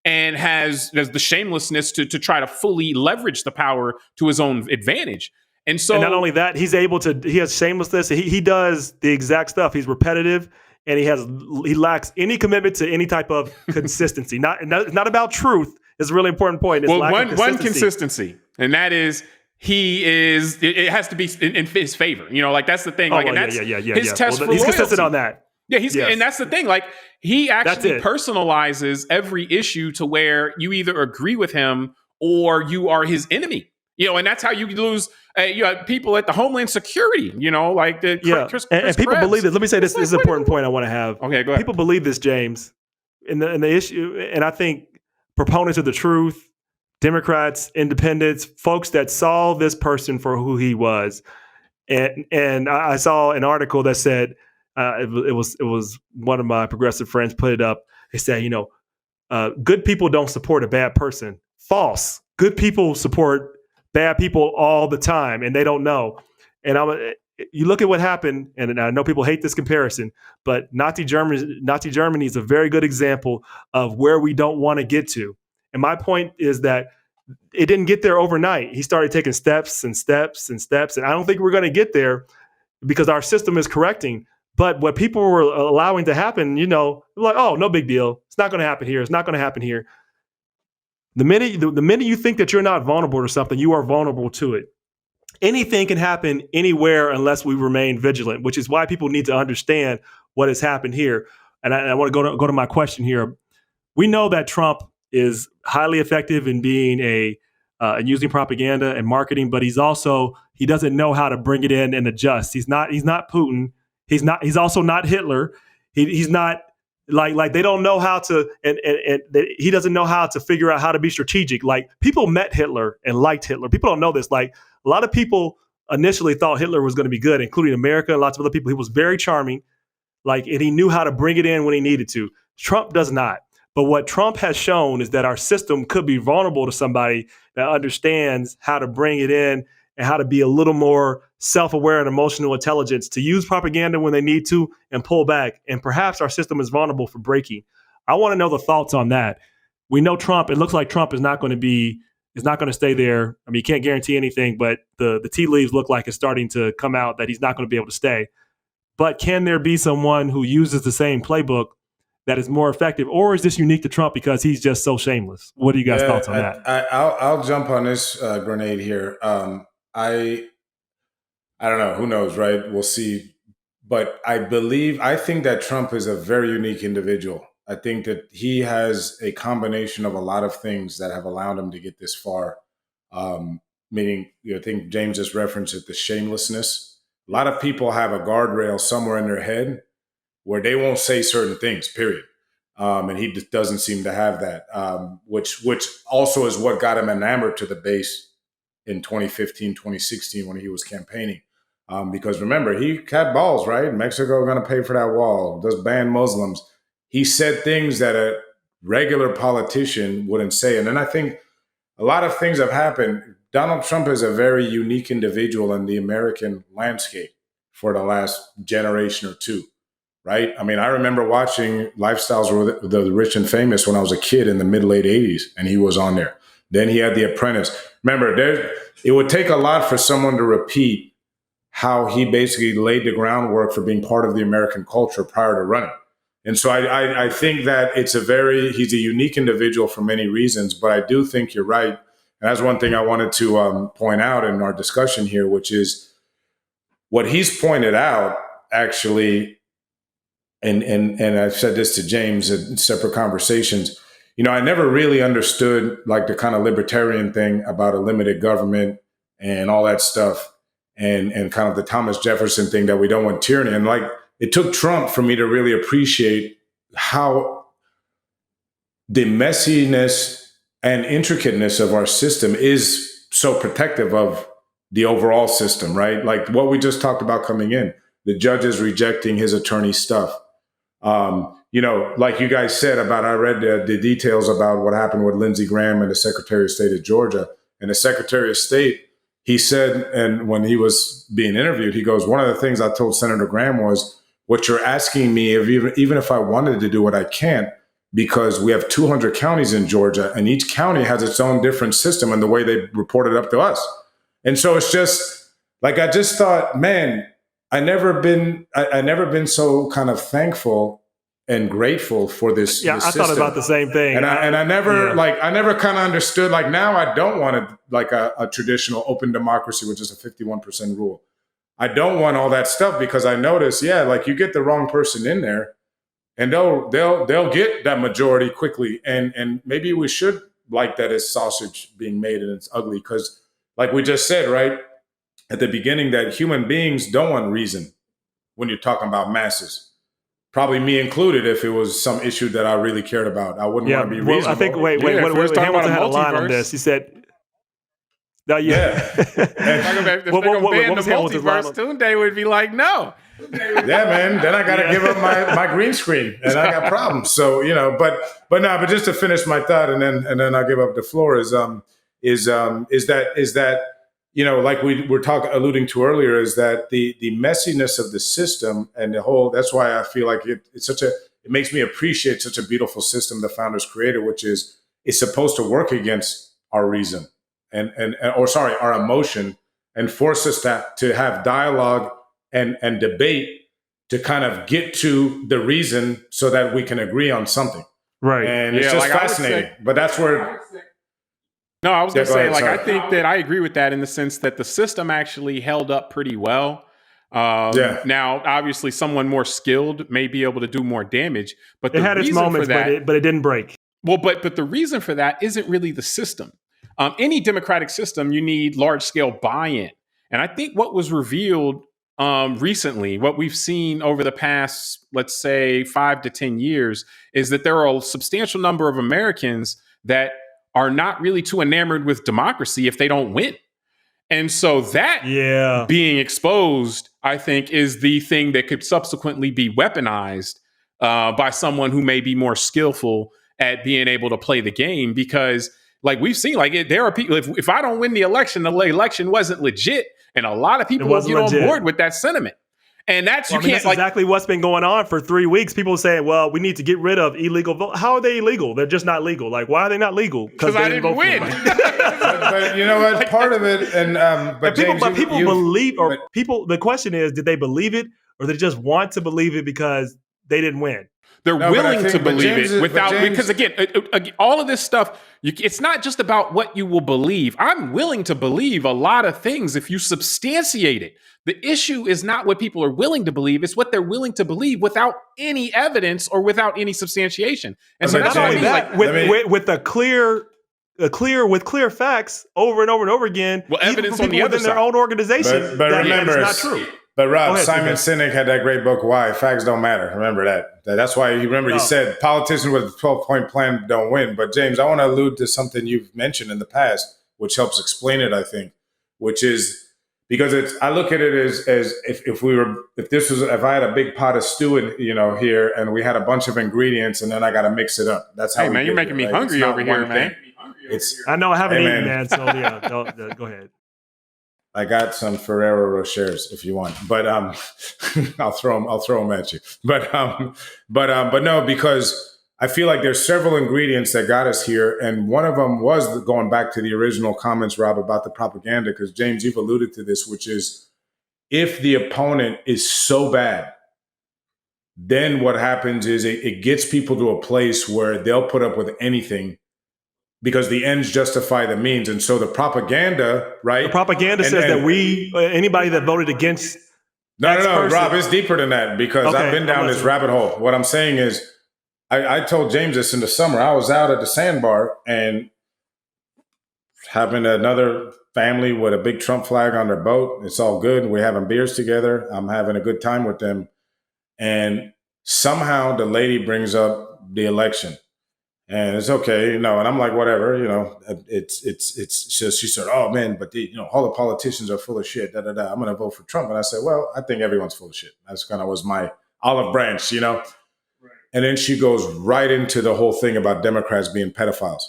and has the shamelessness to try to fully leverage the power to his own advantage. And so, and not only that, he has shamelessness. He does the exact stuff. He's repetitive, and he lacks any commitment to any type of consistency. Not about truth. It's a really important point. It's one consistency, and that is it has to be in his favor. Like, that's the thing. His test for he's consistent on that. Yeah, and that's the thing. Like, he actually personalizes every issue to where you either agree with him or you are his enemy. And that's how you lose. People at the Homeland Security. Like the Chris and people believe this. Let me say this. This is an important point I want to have. Okay, go ahead. People believe this, James, in the issue, and I think proponents of the truth, Democrats, independents, folks that saw this person for who he was, and I saw an article that said it was one of my progressive friends put it up. They said, good people don't support a bad person. False. Good people support bad people all the time, and they don't know. And you look at what happened, and I know people hate this comparison, but Nazi Germany is a very good example of where we don't want to get to. And my point is that it didn't get there overnight. He started taking steps and steps and steps, and I don't think we're going to get there because our system is correcting. But what people were allowing to happen, like, oh, no big deal. It's not going to happen here. It's not going to happen here. The minute you think that you're not vulnerable to something, you are vulnerable to it. Anything can happen anywhere unless we remain vigilant, which is why people need to understand what has happened here. And I want to go to my question here. We know that Trump is highly effective in being and using propaganda and marketing, but he doesn't know how to bring it in and adjust. He's not Putin. He's also not Hitler. He's not. Like they don't know how to, and he doesn't know how to figure out how to be strategic. Like, people met Hitler and liked Hitler. People don't know this. Like, a lot of people initially thought Hitler was going to be good, including America and lots of other people. He was very charming, and he knew how to bring it in when he needed to. Trump does not. But what Trump has shown is that our system could be vulnerable to somebody that understands how to bring it in and how to be a little more self-aware and emotional intelligence to use propaganda when they need to and pull back. And perhaps our system is vulnerable for breaking. I want to know the thoughts on that. We know Trump. It looks like Trump is not going to stay there. I mean, you can't guarantee anything, but the tea leaves look like it's starting to come out that he's not going to be able to stay. But can there be someone who uses the same playbook that is more effective, or is this unique to Trump because he's just so shameless? What are you guys' thoughts on that? I'll jump on this grenade here. I don't know. Who knows, right? We'll see. But I think that Trump is a very unique individual. I think that he has a combination of a lot of things that have allowed him to get this far. Meaning, I think James just referenced it, the shamelessness. A lot of people have a guardrail somewhere in their head where they won't say certain things, period. And he just doesn't seem to have that, which also is what got him enamored to the base in 2015, 2016 when he was campaigning. Because remember, he had balls, right? Mexico going to pay for that wall, does ban Muslims. He said things that a regular politician wouldn't say. And then I think a lot of things have happened. Donald Trump is a very unique individual in the American landscape for the last generation or two. right? I mean, I remember watching Lifestyles of the Rich and Famous when I was a kid in the mid-late 80s, and he was on there. Then he had The Apprentice. Remember, it would take a lot for someone to repeat how he basically laid the groundwork for being part of the American culture prior to running. And so I think that he's a unique individual for many reasons, but I do think you're right. And that's one thing I wanted to point out in our discussion here, which is what he's pointed out actually, and I've said this to James in separate conversations, I never really understood like the kind of libertarian thing about a limited government and all that stuff and kind of the Thomas Jefferson thing that we don't want tyranny. And like, it took Trump for me to really appreciate how the messiness and intricateness of our system is so protective of the overall system, right? Like what we just talked about coming in, the judges rejecting his attorney's stuff. Like you guys said about, I read the details about what happened with Lindsey Graham and the Secretary of State of Georgia. And the Secretary of State, he said, and when he was being interviewed, he goes, one of the things I told Senator Graham was, what you're asking me, even if I wanted to do it, I can't, because we have 200 counties in Georgia, and each county has its own different system and the way they report it up to us. And so it's just like, I just thought, man, I never been so kind of thankful and grateful for this. Yeah, this I system. thought about the same thing. And I never kind of understood, like now I don't want a traditional open democracy, which is a 51% rule. I don't want all that stuff because I notice, like you get the wrong person in there and they'll get that majority quickly. And maybe we should like that as sausage being made and it's ugly. Because like we just said, right at the beginning, that human beings don't want reason when you're talking about masses. Probably me included, if it was some issue that I really cared about. I wouldn't want to be reasonable. I think, what Hamilton had a line on this. He said, no, if they're going to ban the multiverse, Tunde would be like, no. Yeah, man. Then I got to give up my green screen, and I got problems. So but just to finish my thought, and then I'll give up the floor. Is that like we were alluding to earlier, is that the messiness of the system and the whole. That's why I feel like it makes me appreciate such a beautiful system the founders created, which is it's supposed to work against our reason. Our emotion, and force us to have dialogue and debate to kind of get to the reason so that we can agree on something. Right. And it's just fascinating. But that's where. No, I was going to say, I think that I agree with that in the sense that the system actually held up pretty well. Now, obviously, someone more skilled may be able to do more damage, but it had its moments, but it didn't break. Well, but the reason for that isn't really the system. Any democratic system, you need large-scale buy-in. And I think what was revealed recently, what we've seen over the past, let's say, 5 to 10 years, is that there are a substantial number of Americans that are not really too enamored with democracy if they don't win. And so that being exposed, I think, is the thing that could subsequently be weaponized by someone who may be more skillful at being able to play the game, because like we've seen, there are people, if I don't win the election wasn't legit. And a lot of people will get on board with that sentiment. And that's, that's exactly what's been going on for 3 weeks. People saying, well, we need to get rid of illegal vote. How are they illegal? They're just not legal. Like, why are they not legal? Because I didn't win. But you know what? Part of it, the question is, did they believe it, or they just want to believe it because they didn't win? They're willing to believe it because again, all of this stuff, it's not just about what you will believe. I'm willing to believe a lot of things if you substantiate it. The issue is not what people are willing to believe. It's what they're willing to believe without any evidence or without any substantiation. And so that's all I mean. With clear facts over and over and over again. Well, evidence on the other side. Their own organization. But remember, it's not true. But Rob, Simon Sinek had that great book, Why Facts Don't Matter. Remember that. That's why he said politicians with a 12-point plan don't win. But James, I want to allude to something you've mentioned in the past, which helps explain it, I think, which is because I look at it as if I had a big pot of stew here and we had a bunch of ingredients and then I got to mix it up. That's how. Hey man, you're making me hungry over here, man. I know I haven't eaten, man. So go ahead. I got some Ferrero Rochers if you want, but I'll throw them at you. But no, because I feel like there's several ingredients that got us here, and one of them was going back to the original comments, Rob, about the propaganda. Because James, you've alluded to this, which is if the opponent is so bad, then what happens is it gets people to a place where they'll put up with anything, because the ends justify the means. And so the propaganda, right? The propaganda says that anybody that voted against. No, Rob, it's deeper than that, because I've been down this rabbit hole. What I'm saying is, I told James this in the summer. I was out at the sandbar and having another family with a big Trump flag on their boat. It's all good. We're having beers together. I'm having a good time with them. And somehow the lady brings up the election. And it's okay, and I'm like, whatever, it's just, she said, oh man, but all the politicians are full of shit, I'm going to vote for Trump. And I said, well, I think everyone's full of shit. That's kind of was my olive branch, Right. And then she goes right into the whole thing about Democrats being pedophiles.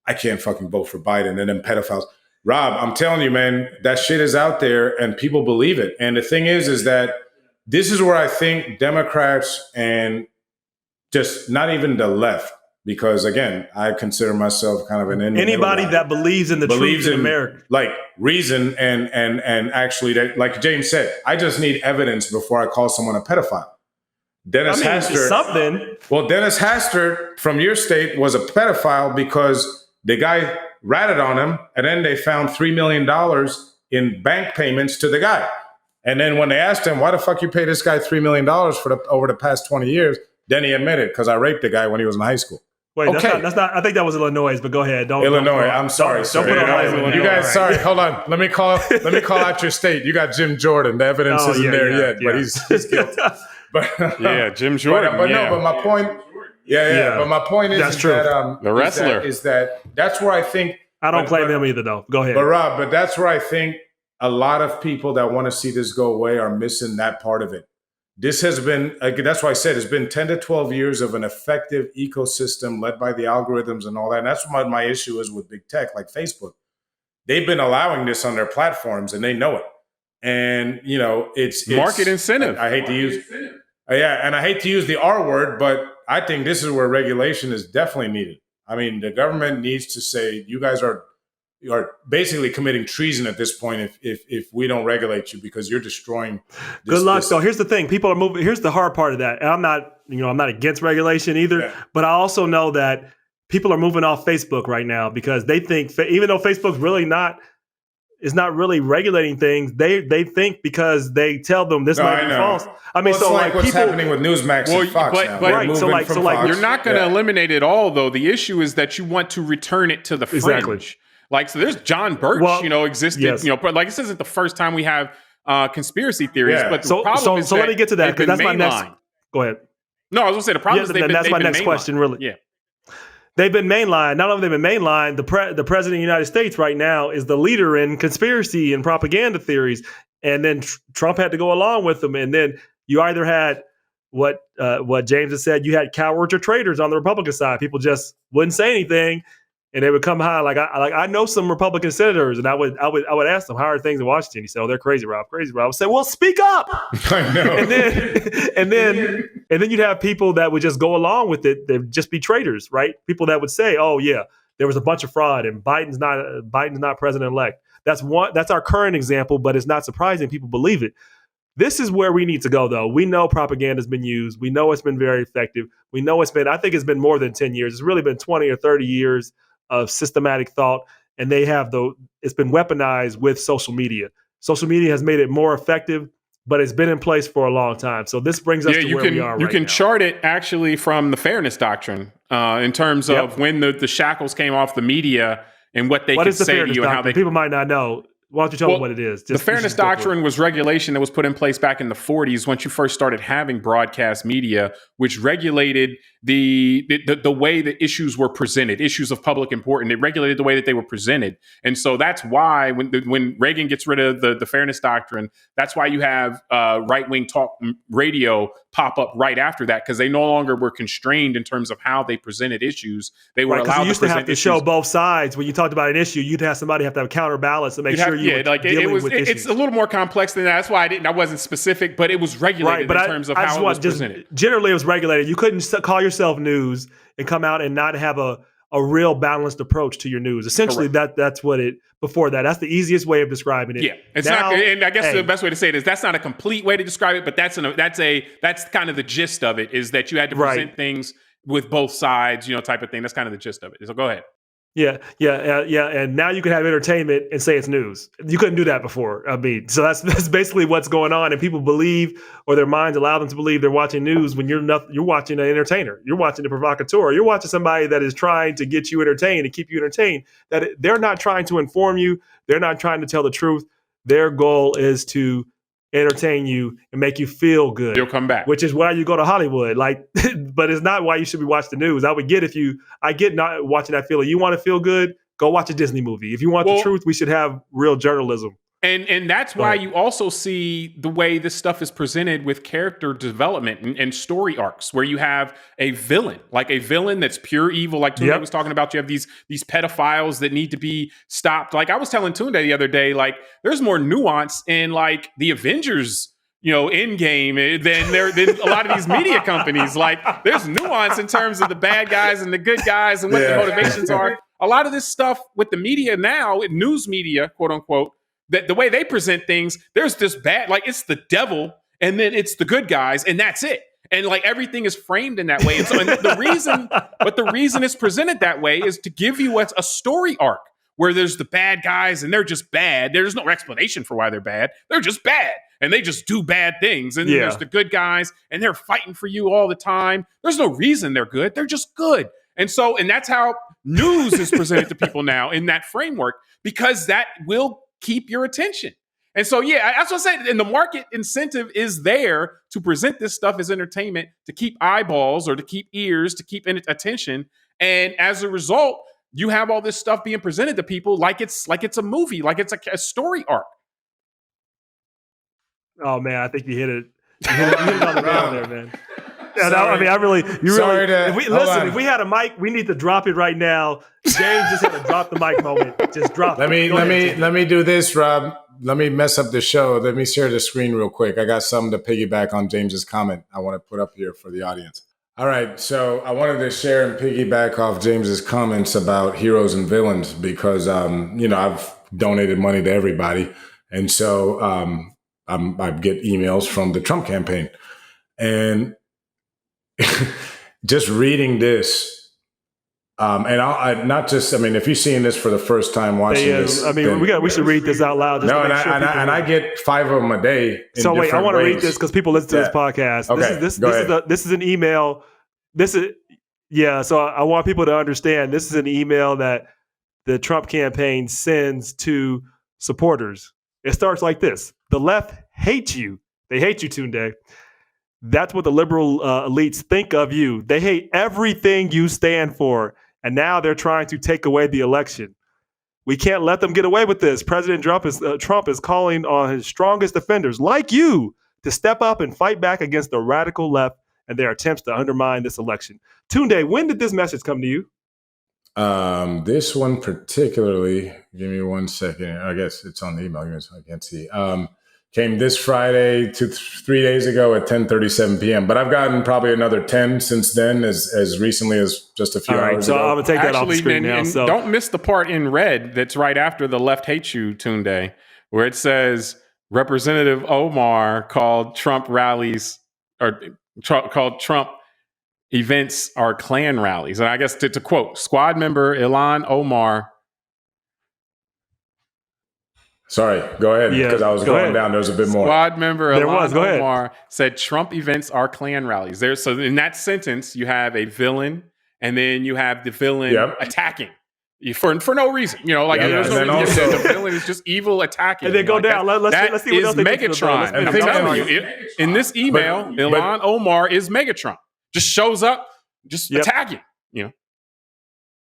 I can't fucking vote for Biden and then pedophiles. Rob, I'm telling you, man, that shit is out there and people believe it. And the thing is that this is where I think Democrats and just not even the left, because again, I consider myself kind of an anybody that believes in the truth in America, like reason and actually, that, like James said, I just need evidence before I call someone a pedophile. Dennis Hastert from your state was a pedophile because the guy ratted on him, and then they found $3 million in bank payments to the guy. And then when they asked him, why the fuck you pay this guy $3 million over the past 20 years? Then he admitted, because I raped the guy when he was in high school. Wait, okay. That's not. I think that was Illinois, but go ahead. Illinois. I'm sorry. Don't put on you guys. Sorry. Hold on. Let me call out your state. You got Jim Jordan. The evidence isn't there yet, but he's guilty. But Jim Jordan. But my point. But my point is that's true. That, the wrestler is that that's where I think. I don't claim him either, though. Go ahead. But Rob, that's where I think a lot of people that want to see this go away are missing that part of it. This has been, that's why I said it's been 10 to 12 years of an effective ecosystem led by the algorithms and all that. And that's what my issue is with big tech, like Facebook. They've been allowing this on their platforms and they know it. And, it's market incentive. I hate to use, and I hate to use the R word, but I think this is where regulation is definitely needed. I mean, the government needs to say, you guys are basically committing treason at this point if we don't regulate you, because you're destroying this. Good luck. So here's the thing. People are moving. Here's the hard part of that. And I'm not against regulation either, but I also know that people are moving off Facebook right now because they think, even though Facebook's is not really regulating things, they think because they tell them this might be false. I mean, so like what's happening with Newsmax and Fox now. Right. So like you're not going to eliminate it all, though. The issue is that you want to return it to the fringe. Exactly. Like, so there's John Birch, existed, but like, this isn't the first time we have conspiracy theories, but the problem is let me get to that, because that's my next. Go ahead. No, I was going to say the problem is that's my next question, really. Yeah. They've been mainlined. Not only have they been mainlined, the president of the United States right now is the leader in conspiracy and propaganda theories. And then Trump had to go along with them. And then you either had what James has said, you had cowards or traitors on the Republican side. People just wouldn't say anything. And they would come behind, I know some Republican senators, and I would ask them, how are things in Washington? He said, oh, they're crazy, Rob. Crazy, Rob. I would say, well, speak up. I know. And then you'd have people that would just go along with it. They'd just be traitors, right? People that would say, oh yeah, there was a bunch of fraud, and Biden's not president-elect. That's our current example, but it's not surprising people believe it. This is where we need to go, though. We know propaganda has been used. We know it's been very effective. We know I think it's been more than 10 years. It's really been 20 or 30 years of systematic thought, and it's been weaponized with social media. Social media has made it more effective, but it's been in place for a long time. So this brings us to where we are right now. You can chart it actually from the fairness doctrine in terms of when the shackles came off the media and what they could say to you and how they. People might not know. Why don't you tell them what it is? The fairness doctrine was regulation that was put in place back in the 40s once you first started having broadcast media, which regulated the way the issues were presented, issues of public importance. It regulated the way that they were presented. And so that's why when Reagan gets rid of the fairness doctrine, that's why you have right-wing talk radio pop up right after that, because they no longer were constrained in terms of how they presented issues. They were allowed to present issues. You used to have to show both sides. When you talked about an issue, you'd have somebody have to have counterbalance to make sure with dealing with issues. It's a little more complex than that. That's why I wasn't specific, but it was regulated in terms of how it was presented. Generally, it was regulated. You couldn't call yourself news and come out and not have a real balanced approach to your news. Essentially, that's what it. Before that, that's the easiest way of describing it. Yeah, it's now, not. And I guess the best way to say it is that's not a complete way to describe it, but that's kind of the gist of it. Is that you had to present things with both sides, type of thing. That's kind of the gist of it. So go ahead. Yeah. And now you can have entertainment and say it's news. You couldn't do that before. I mean, so that's basically what's going on. And people believe, or their minds allow them to believe they're watching news when you're watching an entertainer. You're watching a provocateur. You're watching somebody that is trying to get you entertained and keep you entertained. That they're not trying to inform you. They're not trying to tell the truth. Their goal is to entertain you and make you feel good. You'll come back. Which is why you go to Hollywood. But it's not why you should be watching the news. I get not watching that feeling. You want to feel good? Go watch a Disney movie. If you want the truth, we should have real journalism. And that's why you also see the way this stuff is presented with character development and story arcs, where you have a villain, like a villain that's pure evil, like Tunde was talking about. You have these pedophiles that need to be stopped. Like I was telling Tunde the other day, like there's more nuance in like the Avengers, Endgame than a lot of these media companies. Like there's nuance in terms of the bad guys and the good guys and what the motivations are. A lot of this stuff with the media now, news media, quote unquote, that the way they present things, there's this bad, like it's the devil and then it's the good guys and that's it. And like everything is framed in that way. And so the reason it's presented that way is to give you a story arc where there's the bad guys and they're just bad. There's no explanation for why they're bad. They're just bad and they just do bad things. And then there's the good guys and they're fighting for you all the time. There's no reason they're good. They're just good. And that's how news is presented to people now in that framework, because that will keep your attention. And so, that's what I said. And the market incentive is there to present this stuff as entertainment, to keep eyeballs or to keep ears, to keep attention. And as a result, you have all this stuff being presented to people like it's a movie, like it's a story arc. Oh man, I think you hit it. You hit it on the ground there, man. If we had a mic, we need to drop it right now. James just had a drop the mic moment. Just drop it. Let me do this, Rob. Let me mess up the show. Let me share the screen real quick. I got something to piggyback on James's comment I want to put up here for the audience. All right, so I wanted to share and piggyback off James's comments about heroes and villains because I've donated money to everybody, and so I get emails from the Trump campaign, and just reading this, if you're seeing this for the first time watching this, we should read this out loud. I get 5 of them a day. So wait, I want to read this because people listen to this podcast. Okay, this is an email. So I want people to understand this is an email that the Trump campaign sends to supporters. It starts like this: the left hates you. They hate you, Tunde. That's what the liberal elites think of you. They hate everything you stand for. And now they're trying to take away the election. We can't let them get away with this. President Trump is calling on his strongest defenders, like you, to step up and fight back against the radical left and their attempts to undermine this election. Tunde, when did this message come to you? This one particularly, give me 1 second. I guess it's on the email, so I can't see. Came this Friday 3 days ago at 10:37 p.m. But I've gotten probably another 10 since then, as recently as just a few hours ago. So I'm going to take that off the screen now. So don't miss the part in red that's right after the left hates you, Tunde, where it says Representative Omar called Trump rallies called Trump events are Klan rallies. And I guess to quote, squad member Ilhan Omar. Sorry, go ahead, because I was going down. There was a bit more. Squad member Ilhan Omar said Trump events are Klan rallies. So in that sentence, you have a villain, and then you have the villain attacking for no reason. There's no reason. The villain is just evil attacking. And then go down. Let's see what else Megatron. I'm telling you, in this email, Ilhan Omar is Megatron. Just shows up, attacking.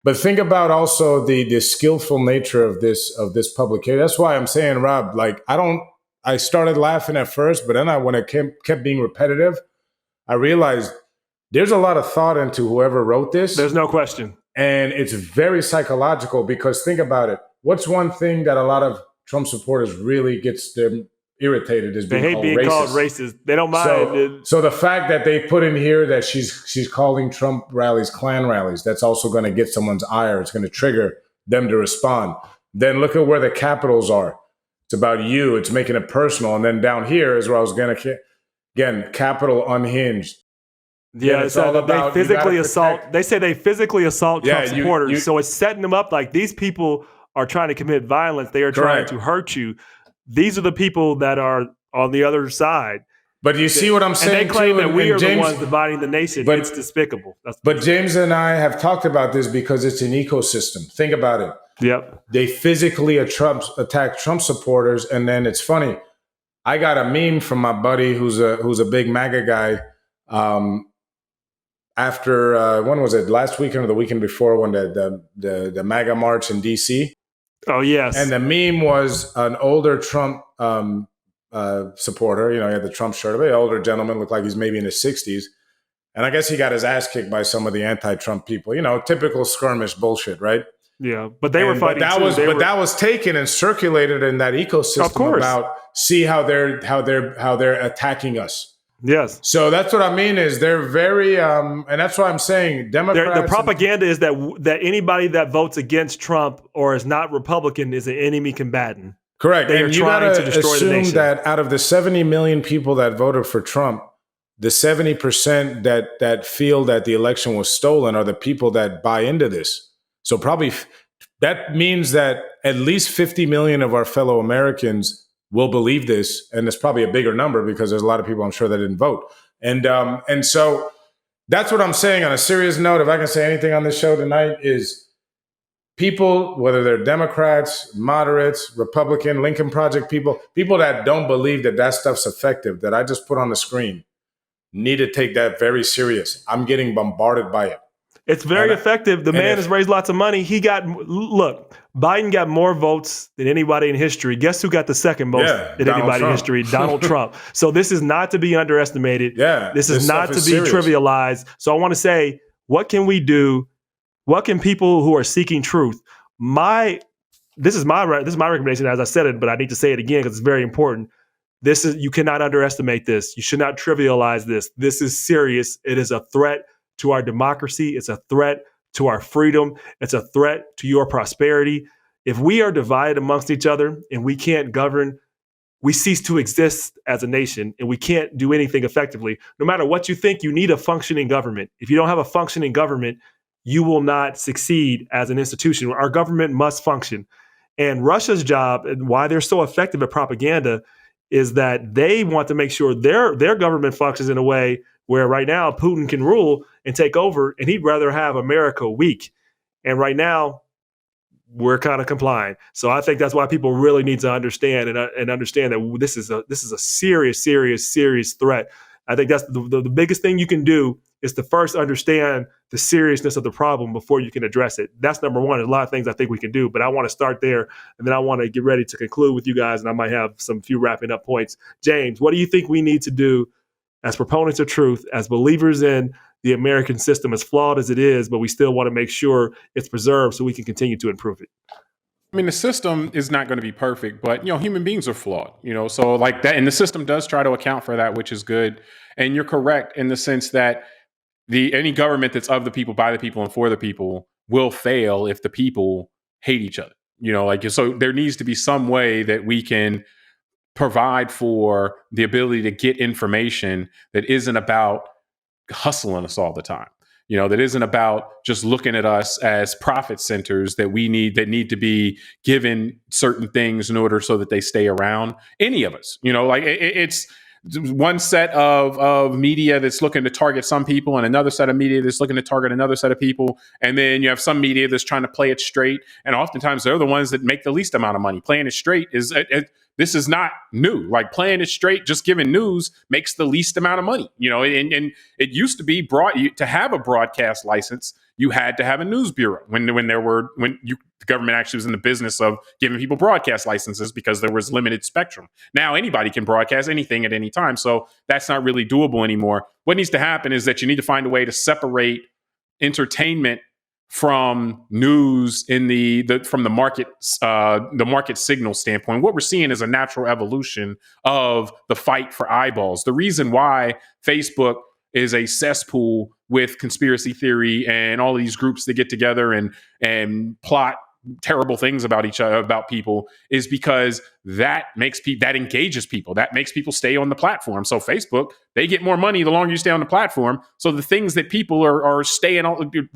But think about also the skillful nature of this publication. That's why I'm saying, Rob, I started laughing at first, but then when it kept being repetitive, I realized there's a lot of thought into whoever wrote this. There's no question. And it's very psychological because think about it. What's one thing that a lot of Trump supporters really gets them irritated is They being hate called being racist. called racist. They don't mind. So the fact that they put in here that she's calling Trump rallies Klan rallies, that's also going to get someone's ire. It's going to trigger them to respond. Then look at where the capitals are. It's about you. It's making it personal. And then down here is where I was going to, again, capital unhinged. Yeah, it's all about, they physically assault. They say they physically assault Trump supporters. So it's setting them up like these people are trying to commit violence. They are trying to hurt you. These are the people that are on the other side. But you see what I'm saying? And they claim that we are the ones dividing the nation. But it's despicable. But James and I have talked about this because it's an ecosystem. Think about it. Yep. They physically attack Trump supporters, and then it's funny. I got a meme from my buddy who's a big MAGA guy. After when was it? Last weekend or the weekend before, when the MAGA march in DC. Oh yes. And the meme was an older Trump supporter. You know, he had the Trump shirt. A very older gentleman, looked like he's maybe in his 60s. And I guess he got his ass kicked by some of the anti-Trump people. You know, typical skirmish bullshit, right? Yeah, but they were fighting that too. That was taken and circulated in that ecosystem. Of course. About see how they're attacking us. Yes. So that's what I mean is they're very and that's why I'm saying Democrats. The propaganda is that anybody that votes against Trump or is not Republican is an enemy combatant. Correct. They are trying to destroy the nation. That out of the 70 million people that voted for Trump, the 70% that feel that the election was stolen are the people that buy into this. So probably that means that at least 50 million of our fellow Americans will believe this, and it's probably a bigger number because there's a lot of people I'm sure that didn't vote. And so that's what I'm saying on a serious note. If I can say anything on this show tonight is people, whether they're Democrats, moderates, Republican, Lincoln Project people that don't believe that stuff's effective, that I just put on the screen, need to take that very serious. I'm getting bombarded by it. It's very effective. The man has raised lots of money. Biden got more votes than anybody in history. Guess who got the second most than anybody in history? Donald Trump. So this is not to be underestimated. Yeah, this is not to be trivialized. So I want to say, what can we do? What can people who are seeking truth? This is my recommendation, as I said it, but I need to say it again because it's very important. You cannot underestimate this. You should not trivialize this. This is serious. It is a threat to our democracy. It's a threat to our freedom. It's a threat to your prosperity. If we are divided amongst each other and we can't govern, we cease to exist as a nation and we can't do anything effectively. No matter what you think, you need a functioning government. If you don't have a functioning government, you will not succeed as an institution. Our government must function. And Russia's job and why they're so effective at propaganda is that they want to make sure their government functions in a way where right now Putin can rule and take over, and he'd rather have America weak. And right now, we're kind of complying. So I think that's why people really need to understand and understand that this is a serious, serious, serious threat. I think that's the biggest thing you can do is to first understand the seriousness of the problem before you can address it. That's number one. There's a lot of things I think we can do, but I want to start there, and then I want to get ready to conclude with you guys, and I might have some few wrapping up points. James, what do you think we need to do as proponents of truth, as believers in the American system, as flawed as it is, but we still want to make sure it's preserved so we can continue to improve it? I mean, the system is not going to be perfect, but, human beings are flawed, so like that. And the system does try to account for that, which is good. And you're correct in the sense that any government that's of the people, by the people, and for the people will fail if the people hate each other. So there needs to be some way that we can provide for the ability to get information that isn't about hustling us all the time. That isn't about just looking at us as profit centers that need to be given certain things in order so that they stay around. Any of us, it's one set of media that's looking to target some people and another set of media that's looking to target another set of people. And then you have some media that's trying to play it straight. And oftentimes they're the ones that make the least amount of money. Playing it straight this is not new. Like playing it straight, just giving news makes the least amount of money, and it used to be to have a broadcast license, you had to have a news bureau when the government actually was in the business of giving people broadcast licenses because there was limited spectrum. Now anybody can broadcast anything at any time. So that's not really doable anymore. What needs to happen is that you need to find a way to separate entertainment from news in from the market signal standpoint. What we're seeing is a natural evolution of the fight for eyeballs. The reason why Facebook is a cesspool with conspiracy theory and all of these groups that get together and plot terrible things about each other, about people, is because that engages people. That makes people stay on the platform. So Facebook, they get more money the longer you stay on the platform. So the things that people are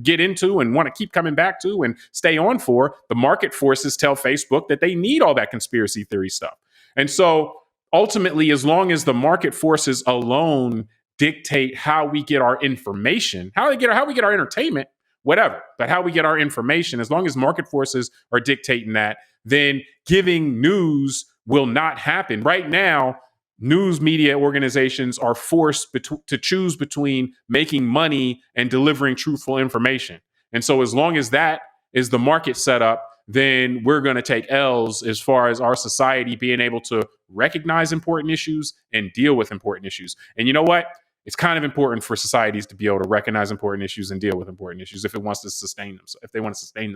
get into and want to keep coming back to and stay on for, the market forces tell Facebook that they need all that conspiracy theory stuff. And so ultimately, as long as the market forces alone dictate how we get our information, how we get our entertainment, whatever, but how we get our information, as long as market forces are dictating that, then giving news will not happen. Right now, news media organizations are forced to choose between making money and delivering truthful information. And so as long as that is the market setup, then we're going to take L's as far as our society being able to recognize important issues and deal with important issues. And you know what? It's kind of important for societies to be able to recognize important issues and deal with important issues if it wants to sustain themselves, if they want to sustain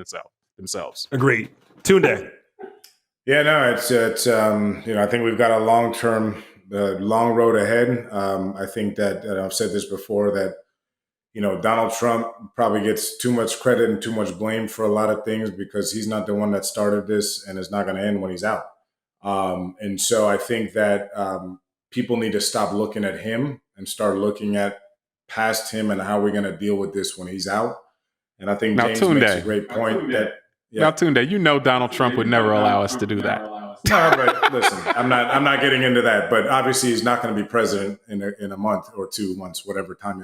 themselves. Agreed. Tunde. Yeah, no, it's I think we've got a long road ahead. I think that, and I've said this before, that Donald Trump probably gets too much credit and too much blame for a lot of things because he's not the one that started this, and it's not going to end when he's out. And so I think that people need to stop looking at him and start looking at past him and how we're going to deal with this when he's out. And I think James makes a great point Now, Tunde, Donald Trump would never allow us to do that. No, but listen, I'm not getting into that. But obviously, he's not going to be president in a month or 2 months, whatever time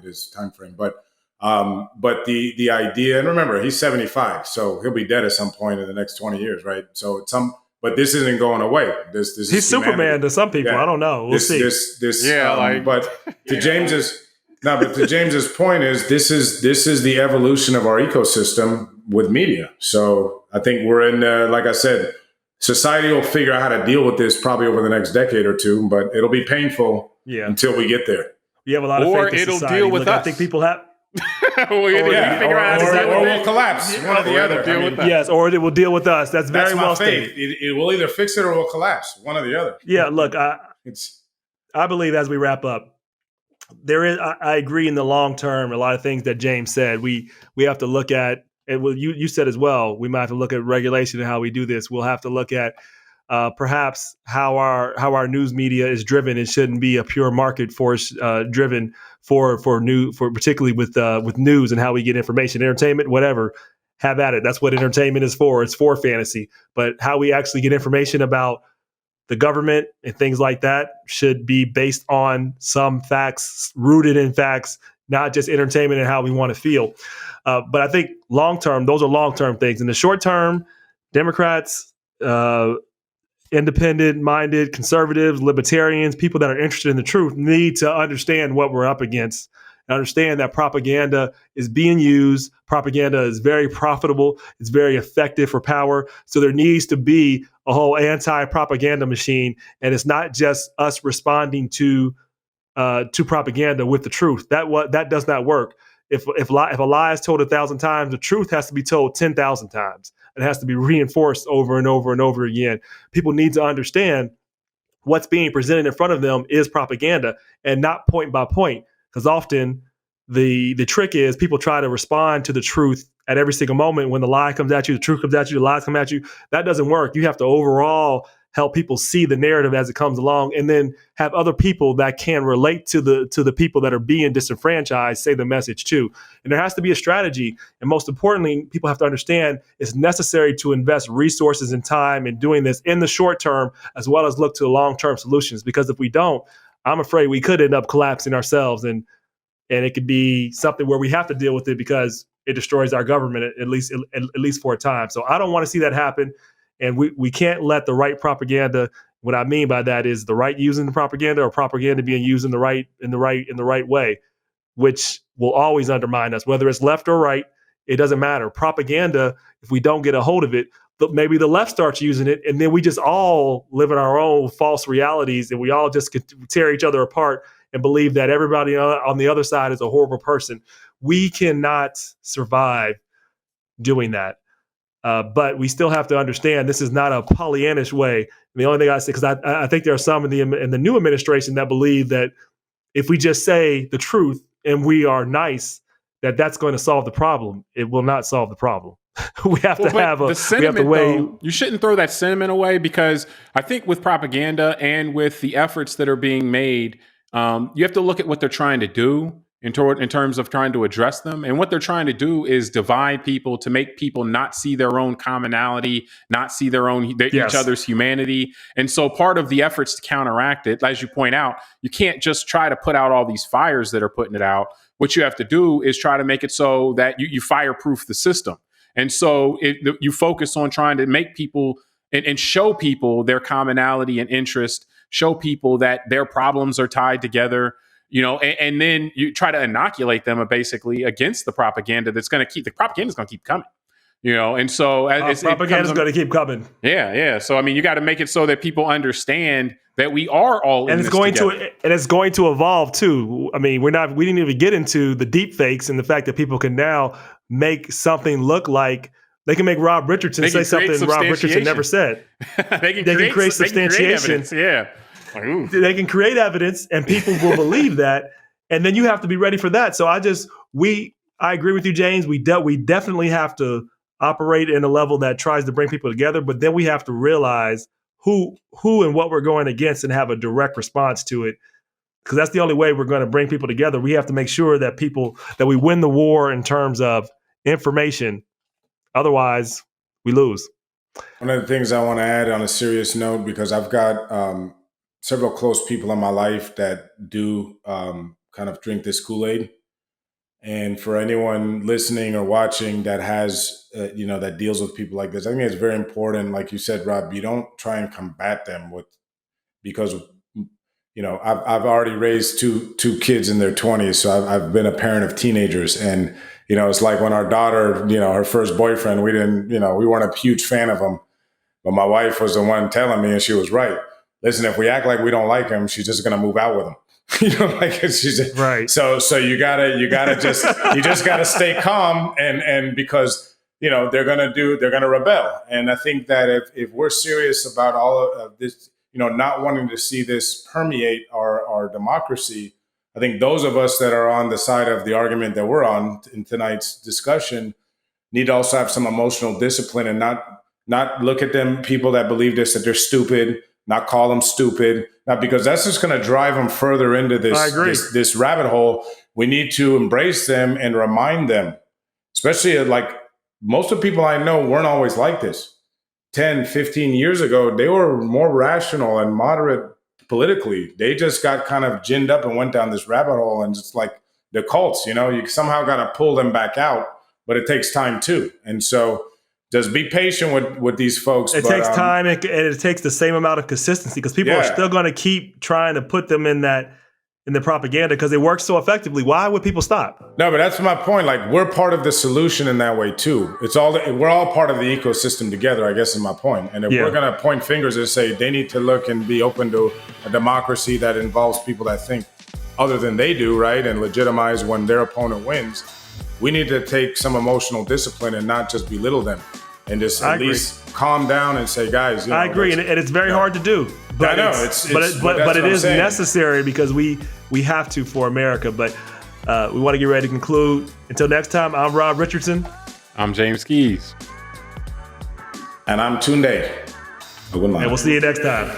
frame. But the idea, and remember, he's 75, so he'll be dead at some point in the next 20 years, right? So but this isn't going away. This he's is Superman to some people. Yeah. I don't know. We'll see. But to James's point is this is the evolution of our ecosystem with media. So I think we're in, like I said, society will figure out how to deal with this probably over the next decade or two, but it'll be painful until we get there. You have a lot of faith in society. Or it'll deal with us. I think people have. or we'll collapse. One or the other. Yes, or it will deal with us. That's very well stated. It will either fix it or will collapse. One or the other. Yeah, look, I believe as we wrap up, I agree in the long term, a lot of things that James said. We have to look at, and you said as well, we might have to look at regulation and how we do this. We'll have to look at perhaps how our news media is driven. It shouldn't be a pure market force driven for particularly with news and how we get information, entertainment, whatever. Have at it. That's what entertainment is for. It's for fantasy. But how we actually get information about the government and things like that should be based on some facts, rooted in facts, not just entertainment and how we want to feel. But I think long term, those are long term things. In the short term, Democrats, independent-minded conservatives, libertarians, people that are interested in the truth need to understand what we're up against and understand that propaganda is being used. Propaganda is very profitable. It's very effective for power. So there needs to be a whole anti-propaganda machine. And it's not just us responding to propaganda with the truth. That does not work. If a lie is told 1,000 times, the truth has to be told 10,000 times. It has to be reinforced over and over and over again. People need to understand what's being presented in front of them is propaganda and not point by point. Because often the trick is people try to respond to the truth at every single moment. When the lie comes at you, the truth comes at you, the lies come at you. That doesn't work. You have to overall help people see the narrative as it comes along, and then have other people that can relate to the people that are being disenfranchised say the message too. And there has to be a strategy. And most importantly, people have to understand it's necessary to invest resources and time in doing this in the short term, as well as look to long-term solutions. Because if we don't, I'm afraid we could end up collapsing ourselves, and it could be something where we have to deal with it because it destroys our government at least for a time. So I don't want to see that happen. And we can't let the right propaganda. What I mean by that is the right using the propaganda, or propaganda being used in the right way, which will always undermine us, whether it's left or right. It doesn't matter. Propaganda, if we don't get a hold of it, maybe the left starts using it, and then we just all live in our own false realities, and we all just tear each other apart and believe that everybody on the other side is a horrible person. We cannot survive doing that. But we still have to understand this is not a Pollyannish way. And the only thing I say, because I think there are some in the new administration that believe that if we just say the truth and we are nice, that's going to solve the problem. It will not solve the problem. We have to have the sentiment, though, you shouldn't throw that sentiment away, because I think with propaganda and with the efforts that are being made, you have to look at what they're trying to do in terms of trying to address them. And what they're trying to do is divide people, to make people not see their own commonality, not see each other's humanity. And so part of the efforts to counteract it, as you point out, you can't just try to put out all these fires that are putting it out. What you have to do is try to make it so that you fireproof the system. And so you focus on trying to make people and show people their commonality and interest, show people that their problems are tied together, and then you try to inoculate them basically against the propaganda that's going to keep coming, and so propaganda is going to keep coming. Yeah. So, I mean, you got to make it so that people understand that we are all in this together. And it's going to evolve too. I mean, we didn't even get into the deep fakes and the fact that people can now make something look like they can make Rob Richardson say something Rob Richardson never said. They can create substantiation. Yeah. They can create evidence and people will believe that. And then you have to be ready for that. So I agree with you, James. We definitely have to operate in a level that tries to bring people together, but then we have to realize who and what we're going against and have a direct response to it. Because that's the only way we're going to bring people together. We have to make sure that we win the war in terms of information. Otherwise, we lose. One of the things I want to add on a serious note, because I've got several close people in my life that do kind of drink this Kool-Aid. And for anyone listening or watching that has, that deals with people like this, I think it's very important. Like you said, Rob, you don't try and combat them because I've already raised two kids in their 20s. So I've been a parent of teenagers. And, it's like when our daughter, her first boyfriend, we weren't a huge fan of him. But my wife was the one telling me, and she was right. Listen, if we act like we don't like him, she's just going to move out with him. She's just, right. So you just gotta stay calm and because they're gonna rebel. And I think that if we're serious about all of this, not wanting to see this permeate our democracy, I think those of us that are on the side of the argument that we're on in tonight's discussion need to also have some emotional discipline and not look at them people that believe this, that they're stupid, not call them stupid, not because that's just going to drive them further into this rabbit hole. We need to embrace them and remind them, especially like most of the people I know weren't always like this. 10, 15 years ago, they were more rational and moderate politically. They just got kind of ginned up and went down this rabbit hole, and it's like the cults, you somehow got to pull them back out, but it takes time too. And so just be patient with these folks. It takes time and it takes the same amount of consistency because people are still going to keep trying to put them in the propaganda because it works so effectively. Why would people stop? No, but that's my point. Like, we're part of the solution in that way too. We're all part of the ecosystem together, I guess is my point. And if we're going to point fingers and say they need to look and be open to a democracy that involves people that think other than they do, right? And legitimize when their opponent wins. We need to take some emotional discipline and not just belittle them and just at least calm down and say, guys, I agree. And it's very hard to do. But I know. But it is necessary because we have to for America. But we want to get ready to conclude. Until next time, I'm Rob Richardson. I'm James Keys. And I'm Tunde. And we'll see you next time.